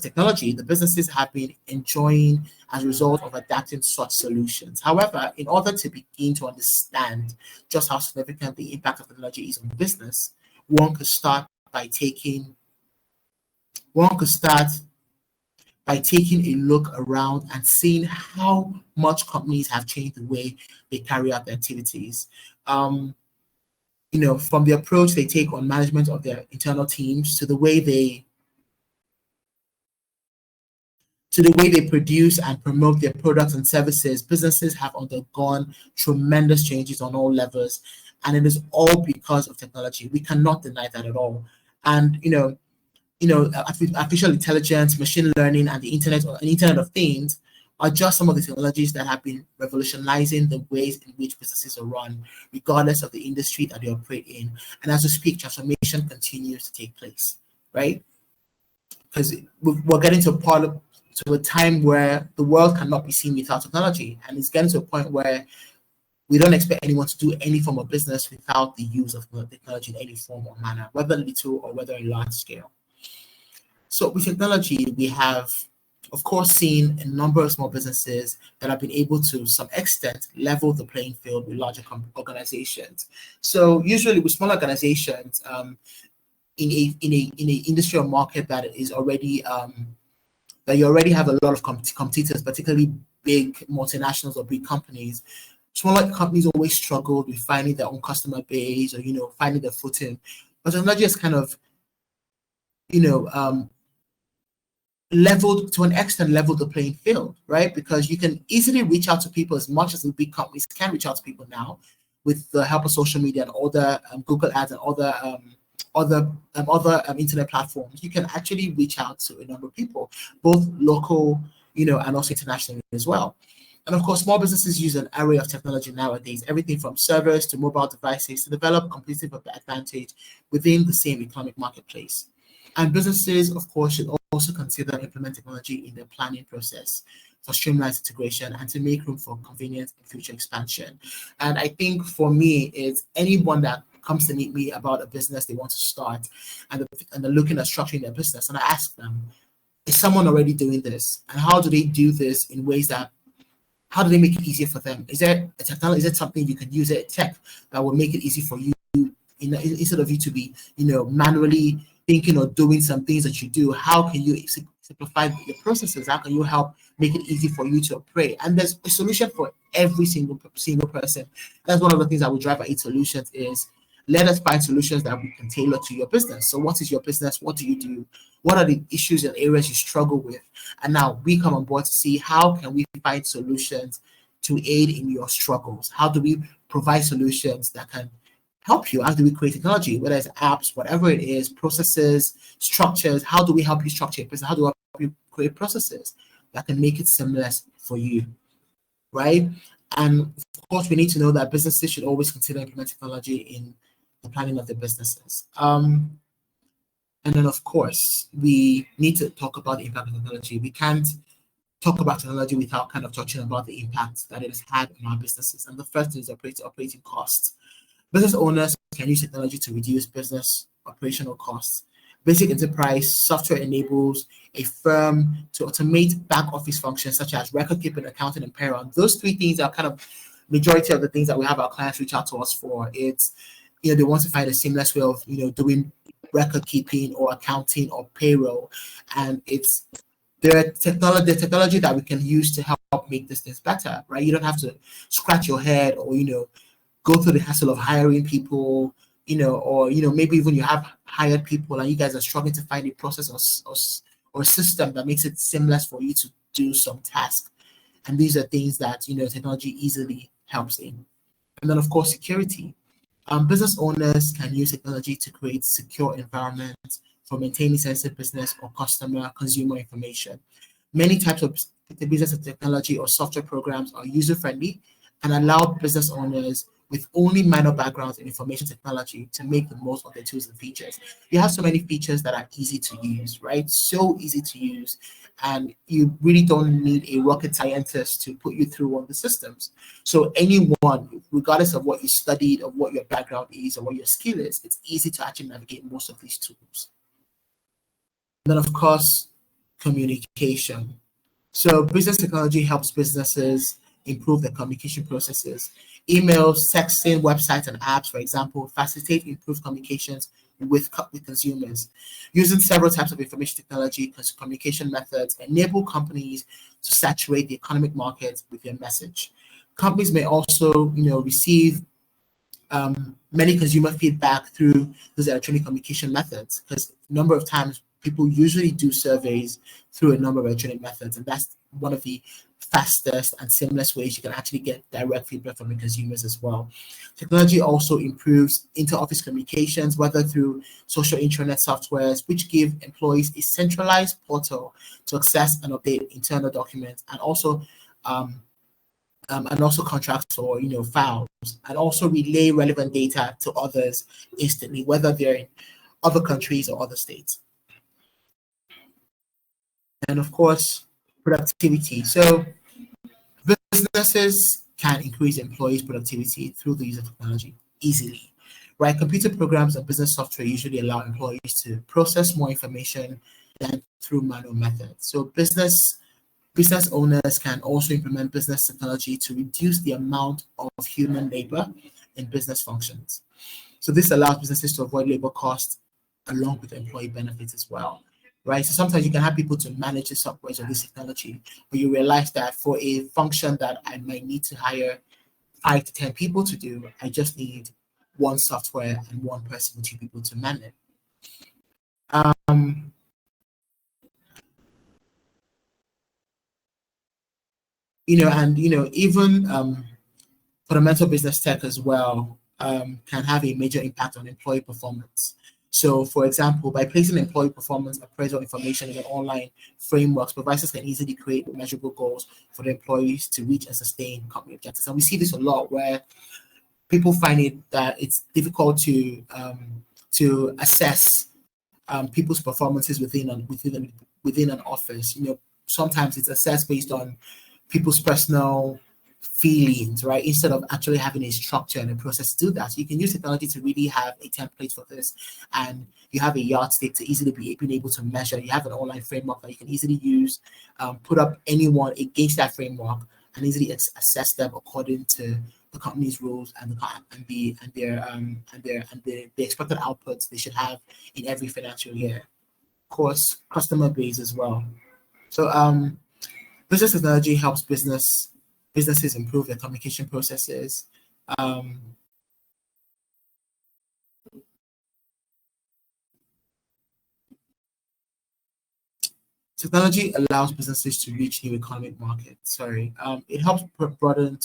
technology, the businesses have been enjoying as a result of adapting such solutions. However, in order to begin to understand just how significant the impact of technology is on business, one could start by taking one could start by taking a look around and seeing how much companies have changed the way they carry out their activities. Um, from the approach they take on management of their internal teams to the way they produce and promote their products and services, businesses have undergone tremendous changes on all levels, and it is all because of technology. We cannot deny that at all. And artificial intelligence, machine learning, and the Internet of Things are just some of the technologies that have been revolutionizing the ways in which businesses are run, regardless of the industry that they operate in. And as we speak, transformation continues to take place, right? Because we're getting to a time where the world cannot be seen without technology, and it's getting to a point where we don't expect anyone to do any form of business without the use of technology in any form or manner, whether little or whether in large scale. So with technology, we have, of course, seen a number of small businesses that have been able to some extent level the playing field with larger organizations. So usually with small organizations, in a industrial market that is already that you already have a lot of competitors, particularly big multinationals or big companies. Smaller companies always struggle with finding their own customer base or finding their footing. But technology has kind of leveled the playing field, right? Because you can easily reach out to people as much as the big companies can reach out to people now with the help of social media and other Google Ads and other internet platforms. You can actually reach out to a number of people, both local, and also internationally as well. And of course, small businesses use an array of technology nowadays, everything from servers to mobile devices to develop competitive advantage within the same economic marketplace. And businesses, of course, should also consider implementing technology in their planning process for streamlined integration and to make room for convenience and future expansion. And I think for me, it's anyone that comes to meet me about a business they want to start and they're looking at structuring their business, and I ask them, is someone already doing this? And how do they do this in ways how do they make it easier for them? Is there a technology, is it something you can use, a tech that will make it easy for you, instead of you to be, manually thinking or doing some things that you do? How can you simplify the processes? How can you help make it easy for you to operate? And there's a solution for every single person. That's one of the things that we drive at Aide Solutions is let us find solutions that we can tailor to your business. So what is your business? What do you do? What are the issues and areas you struggle with? And now we come on board to see how can we find solutions to aid in your struggles? How do we provide solutions that can help you? How do we create technology, whether it's apps, whatever it is, processes, structures? How do we help you structure your business? How do we help you create processes that can make it seamless for you, right? And of course, we need to know that businesses should always consider implementing technology in the planning of their businesses. And then, of course, we need to talk about the impact of technology. We can't talk about technology without kind of touching about the impact that it has had on our businesses. And the first is operating costs. Business owners can use technology to reduce business operational costs. Basic enterprise software enables a firm to automate back office functions such as record keeping, accounting, and payroll. Those three things are kind of majority of the things that we have our clients reach out to us for. It's, they want to find a seamless way of, doing record keeping or accounting or payroll. And it's the technology that we can use to help make this things better, right? You don't have to scratch your head or, go through the hassle of hiring people, or, maybe even you have hired people and you guys are struggling to find a process or a system that makes it seamless for you to do some task. And these are things that, technology easily helps in. And then, of course, security. Business owners can use technology to create secure environments for maintaining sensitive business or consumer information. Many types of business technology or software programs are user-friendly and allow business owners with only minor backgrounds in information technology to make the most of their tools and features. You have so many features that are easy to use, right? So easy to use. And you really don't need a rocket scientist to put you through all the systems. So anyone, regardless of what you studied or what your background is or what your skill is, it's easy to actually navigate most of these tools. And then of course, communication. So business technology helps businesses improve their communication processes. Emails, texting, websites, and apps, for example, facilitate improved communications with consumers. Using several types of information technology communication methods enable companies to saturate the economic market with their message. Companies may also, receive many consumer feedback through those electronic communication methods, because a number of times people usually do surveys through a number of electronic methods, and that's one of the fastest and seamless ways you can actually get direct feedback from the consumers as well. Technology also improves inter-office communications, whether through social intranet softwares, which give employees a centralized portal to access and update internal documents, and also contracts or files, and also relay relevant data to others instantly, whether they're in other countries or other states. And of course, productivity. So businesses can increase employees' productivity through the use of technology easily, right? Computer programs and business software usually allow employees to process more information than through manual methods. So business owners can also implement business technology to reduce the amount of human labor in business functions. So this allows businesses to avoid labor costs along with employee benefits as well, right? So sometimes you can have people to manage the software of this technology, but you realize that for a function that I might need to hire 5 to 10 people to do, I just need one software and one person or 2 people to manage. Even fundamental business tech as well can have a major impact on employee performance. So, for example, by placing employee performance appraisal information in an online framework, supervisors can easily create measurable goals for the employees to reach and sustain company objectives. And we see this a lot where people find it that it's difficult to assess people's performances within an office. Sometimes it's assessed based on people's personal feelings, right? Instead of actually having a structure and a process to do that. So you can use technology to really have a template for this, and you have a yardstick to easily be able to measure. You have an online framework that you can easily use, put up anyone against that framework, and easily assess them according to the company's rules and the expected outputs they should have in every financial year. Of course, customer base as well. So business technology helps businesses improve their communication processes. Technology allows businesses to reach new economic markets. It helps broaden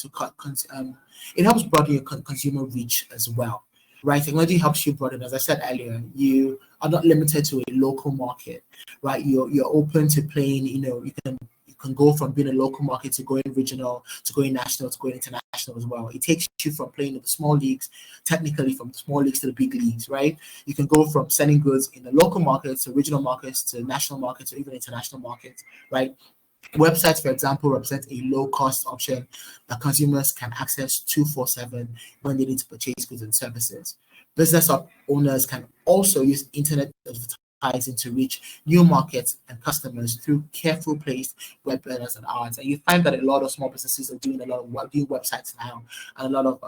your consumer reach as well, right? Technology helps you broaden. As I said earlier, you are not limited to a local market, right? You're open to playing. You can go from being a local market to going regional, to going national, to going international as well. It takes you from playing in the small leagues, technically from the small leagues to the big leagues, right? You can go from selling goods in the local markets to regional markets to national markets or even international markets, right? Websites, for example, represent a low-cost option that consumers can access 24/7 when they need to purchase goods and services. Business owners can also use internet advertising to reach new markets and customers through careful placed web banners and ads. And you find that a lot of small businesses are doing a lot of doing websites now, and a lot of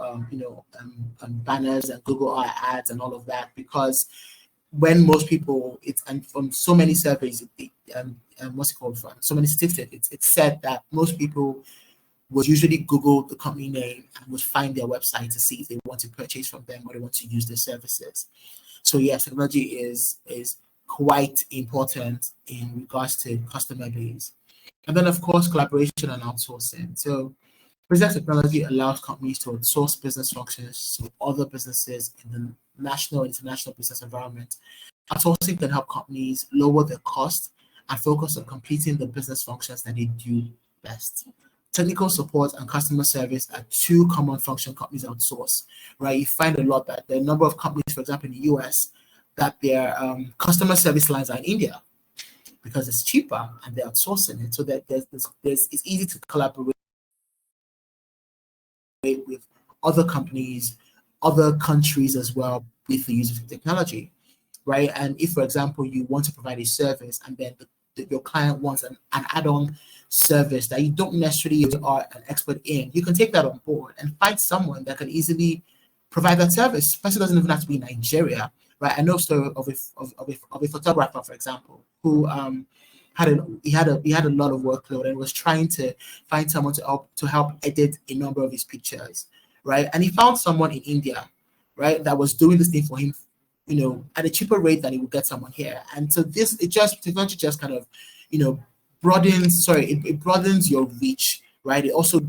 banners and Google ads and all of that, because when most people, and from so many surveys, what's it called, from so many statistics, it's said that most people would usually Google the company name and would find their website to see if they want to purchase from them or they want to use their services. So yes, technology is quite important in regards to customer base. And then of course, collaboration and outsourcing. So business technology allows companies to outsource business functions to other businesses in the national and international business environment. Outsourcing can help companies lower their costs and focus on completing the business functions that they do best. technical support and customer service are two common function companies outsource, right? You find a lot that the number of companies, for example, in the US, that their customer service lines are in India because it's cheaper and they're outsourcing it. So that it's easy to collaborate with other companies, other countries as well with the use of technology, right? And if, for example, you want to provide a service and then your client wants an add-on service that you don't necessarily are an expert in, you can take that on board and find someone that can easily provide that service. The person doesn't even have to be in Nigeria, right? I know a story of a photographer, for example, who had a lot of workload and was trying to find someone to help edit a number of his pictures, right? And he found someone in India, right, that was doing this thing for him, at a cheaper rate than he would get someone here. And so technology just kind of, broadens your reach, right? It also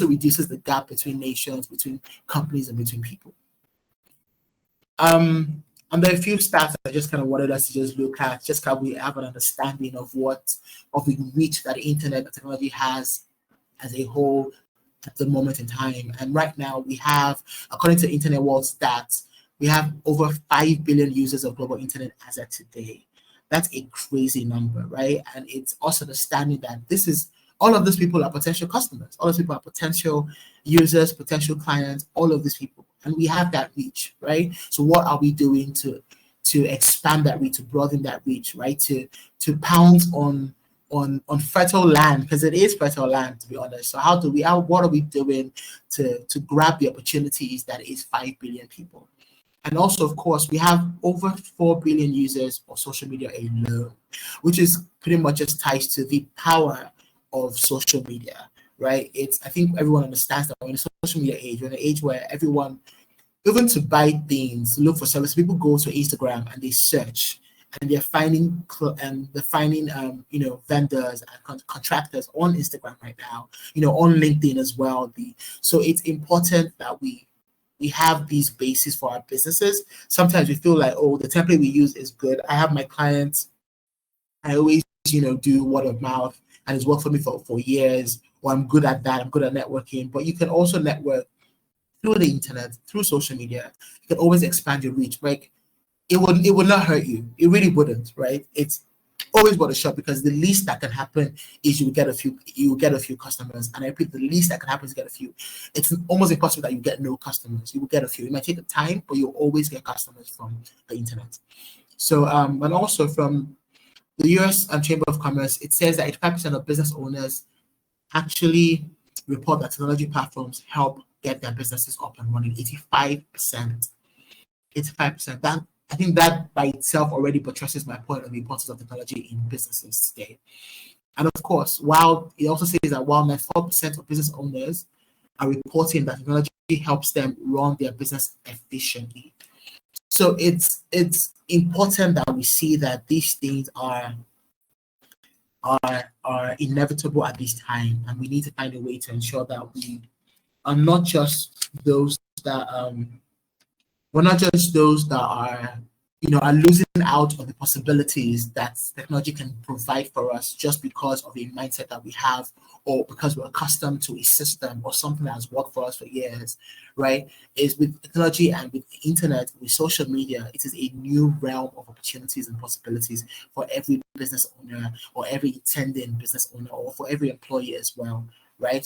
reduces the gap between nations, between companies, and between people. And there are a few stats I just kind of wanted us to just look at, just how we have an understanding of the reach that the internet and technology has as a whole at the moment in time. And right now we have, according to Internet World Stats, we have over 5 billion users of global internet as of today. That's a crazy number, right? And it's also understanding that all of these people are potential customers. All of these people are potential users, potential clients, all of these people. And we have that reach, right? So what are we doing to expand that reach, to broaden that reach, right? To pounce on fertile land, because it is fertile land, to be honest. So what are we doing to grab the opportunities that is 5 billion people? And also, of course, we have over 4 billion users of social media alone, which is pretty much just ties to the power of social media, right? I think everyone understands that we're in a social media age, we're in an age where everyone, even to buy things, look for services, people go to Instagram and they search, and they're finding vendors and contractors on Instagram right now, on LinkedIn as well. So it's important that we have these bases for our businesses. Sometimes we feel like, the template we use is good. I have my clients, I always, do word of mouth, and it's worked for me for years, or I'm good at that, I'm good at networking. But you can also network through the internet, through social media. You can always expand your reach. Like, it would not hurt you. It really wouldn't, right? It's always worth a shot, because the least that can happen is you get a few customers. And I repeat, the least that can happen is get a few. It's almost impossible that you get no customers. You will get a few. It might take a time, but you'll always get customers from the internet. So and also from the US Chamber of Commerce, it says that 85% of business owners actually report that technology platforms help get their businesses up and running. 85%. I think that by itself already buttresses my point on the importance of technology in businesses today. And of course, while it also says that while 94% of business owners are reporting that technology helps them run their business efficiently. So it's important that we see that these things are inevitable at this time, and we need to find a way to ensure that we are not just those that are losing out on the possibilities that technology can provide for us just because of a mindset that we have, or because we're accustomed to a system or something that has worked for us for years, right? Is with technology and with the internet, with social media, it is a new realm of opportunities and possibilities for every business owner, or every intending business owner, or for every employee as well, right?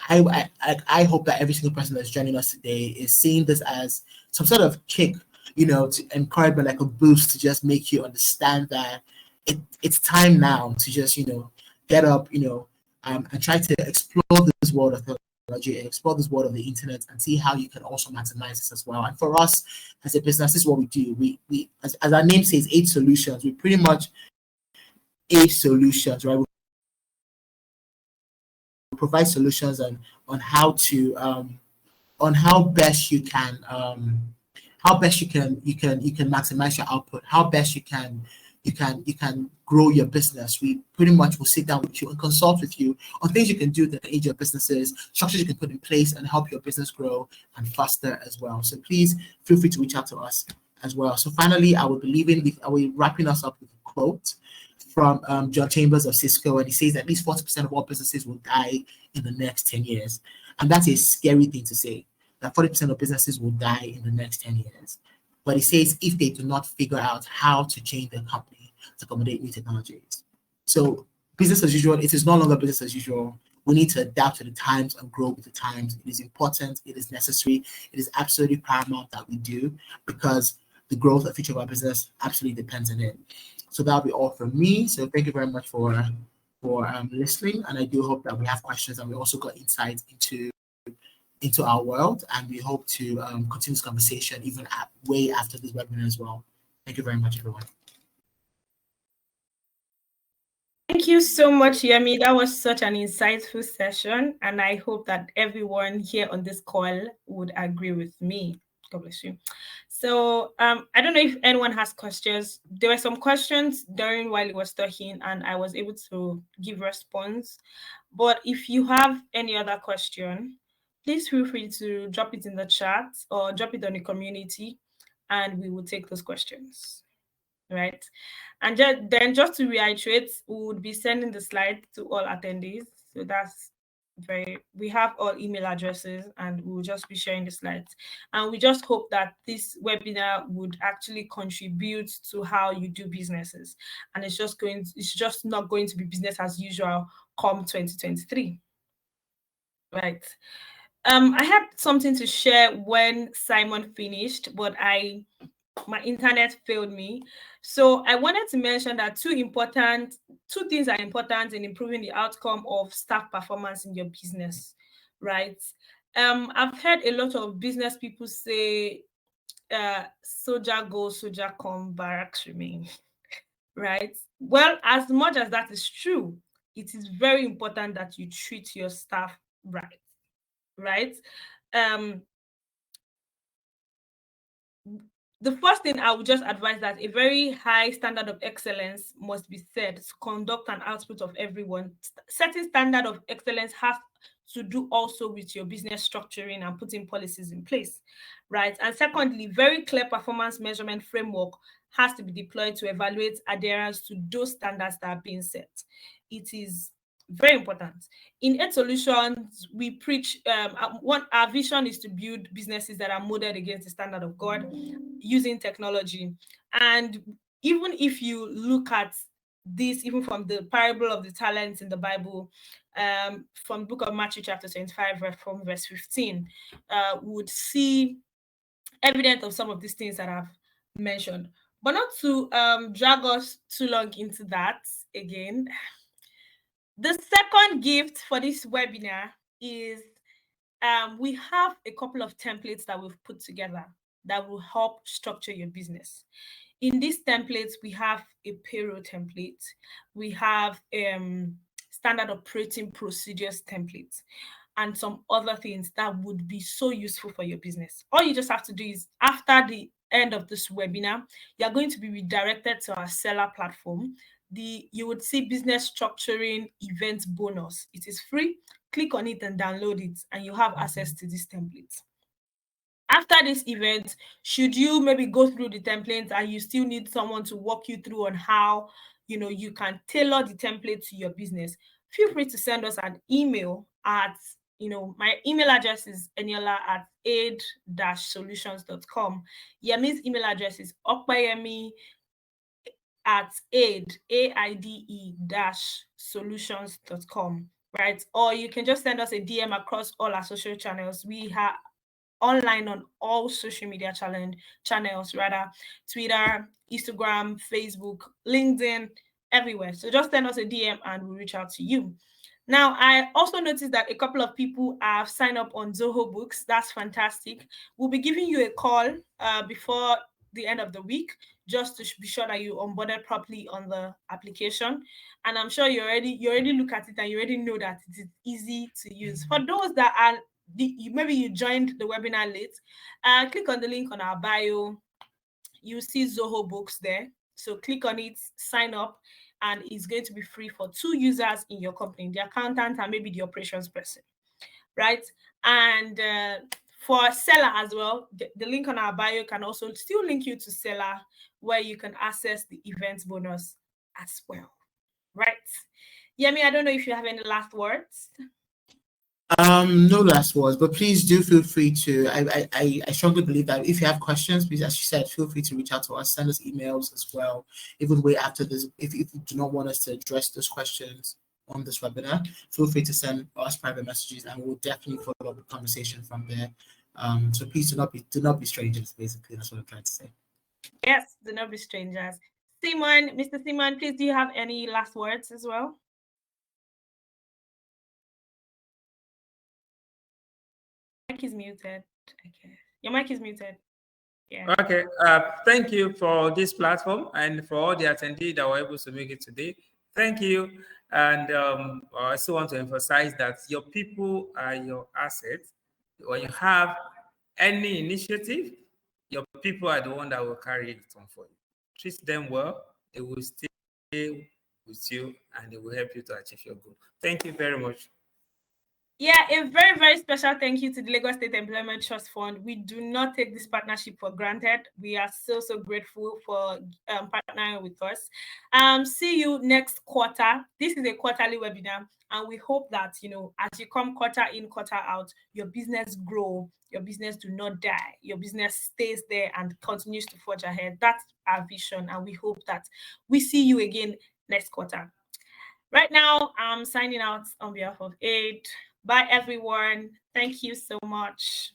I hope that every single person that's joining us today is seeing this as some sort of kick, to encouragement, like a boost, to just make you understand that it's time now to just, get up, and try to explore this world of technology, explore this world of the internet, and see how you can also maximize this as well. And for us as a business, this is what we do. We as our name says, Aide Solutions. We pretty much Aide Solutions, right? We provide solutions on how best you can maximize your output, how best you can grow your business. We pretty much will sit down with you and consult with you on things you can do that can aid your businesses, structures you can put in place and help your business grow and faster as well. So please feel free to reach out to us as well. So finally, I will be wrapping us up with a quote from John Chambers of Cisco, and he says at least 40% of all businesses will die in the next 10 years. And that's a scary thing to say, that 40% of businesses will die in the next 10 years. But he says if they do not figure out how to change their company to accommodate new technologies. So business as usual, it is no longer business as usual. We need to adapt to the times and grow with the times. It is important, it is necessary, it is absolutely paramount that we do, because the growth and future of our business absolutely depends on it. So that'll be all from me. So thank you very much for listening, and I do hope that we have questions and we also got insights into our world, and we hope to continue this conversation even way after this webinar as well. Thank you very much, everyone. Thank you so much, Yemi. That was such an insightful session, and I hope that everyone here on this call would agree with me. God bless you. So I don't know if anyone has questions. There were some questions during while he was talking, and I was able to give response. But if you have any other question, please feel free to drop it in the chat or drop it on the community, and we will take those questions. Right. And just to reiterate, we would be sending the slide to all attendees. So that's we have all email addresses, and we'll just be sharing the slides. And we just hope that this webinar would actually contribute to how you do businesses. And it's just not going to be business as usual come 2023. Right. I had something to share when Simon finished, but my internet failed me. So I wanted to mention that two things are important in improving the outcome of staff performance in your business, right? I've heard a lot of business people say, soldier go, soldier come, barracks remain, right? Well, as much as that is true, it is very important that you treat your staff right? The first thing I would just advise that a very high standard of excellence must be set to conduct an output of everyone. Setting standard of excellence has to do also with your business structuring and putting policies in place, right? And secondly, very clear performance measurement framework has to be deployed to evaluate adherence to those standards that are being set. It is very important. In Aide Solutions, we preach, our vision is to build businesses that are modeled against the standard of God using technology. And even if you look at this, even from the parable of the talents in the Bible, from the book of Matthew chapter 25, from verse 15, would see evidence of some of these things that I've mentioned. But not to drag us too long into that again, the second gift for this webinar is we have a couple of templates that we've put together that will help structure your business. In these templates, we have a payroll template. We have standard operating procedures templates and some other things that would be so useful for your business. All you just have to do is, after the end of this webinar, you're going to be redirected to our seller platform. You would see business structuring event bonus. It is free. Click on it and download it, and you have access to this template. After this event, should you maybe go through the templates and you still need someone to walk you through on how you can tailor the template to your business, feel free to send us an email at my email address is eniola@aide-solutions.com. Yemi's email address is okpayemi@aide, AIDE-solutions.com, right? Or you can just send us a DM across all our social channels. We have online on all social media channels, rather, Twitter, Instagram, Facebook, LinkedIn, everywhere. So just send us a DM and we'll reach out to you. Now, I also noticed that a couple of people have signed up on Zoho Books. That's fantastic. We'll be giving you a call before the end of the week, just to be sure that you onboarded properly on the application. And I'm sure you already look at it and you already know that it is easy to use. For those that are maybe you joined the webinar late, click on the link on our bio. You see Zoho Books there. So click on it, sign up, and it's going to be free for 2 users in your company, the accountant and maybe the operations person, right? And for seller as well, the link on our bio can also still link you to seller, where you can access the event bonus as well. Right. Yemi, I don't know if you have any last words. No last words, but please do feel free to. I strongly believe that if you have questions, please, as you said, feel free to reach out to us, send us emails as well. Even way after this, if you do not want us to address those questions on this webinar, feel free to send us private messages, and we'll definitely follow up the conversation from there. So please do not be strangers. Basically, that's what I'm trying to say. Yes, do not be strangers. Simon, Mr. Simon, please, do you have any last words as well? Mic is muted. Okay, your mic is muted. Yeah. Okay. Thank you for this platform and for all the attendees that were able to make it today. Thank you. And I also want to emphasize that your people are your assets. When you have any initiative, your people are the one that will carry it on for you. Treat them well. They will stay with you and they will help you to achieve your goal. Thank you very much. Yeah, a very, very special thank you to the Lagos State Employment Trust Fund. We do not take this partnership for granted. We are so, so grateful for partnering with us. See you next quarter. This is a quarterly webinar, and we hope that, as you come quarter in, quarter out, your business grow, your business do not die, your business stays there and continues to forge ahead. That's our vision, and we hope that we see you again next quarter. Right now, I'm signing out on behalf of Aide. Bye, everyone. Thank you so much.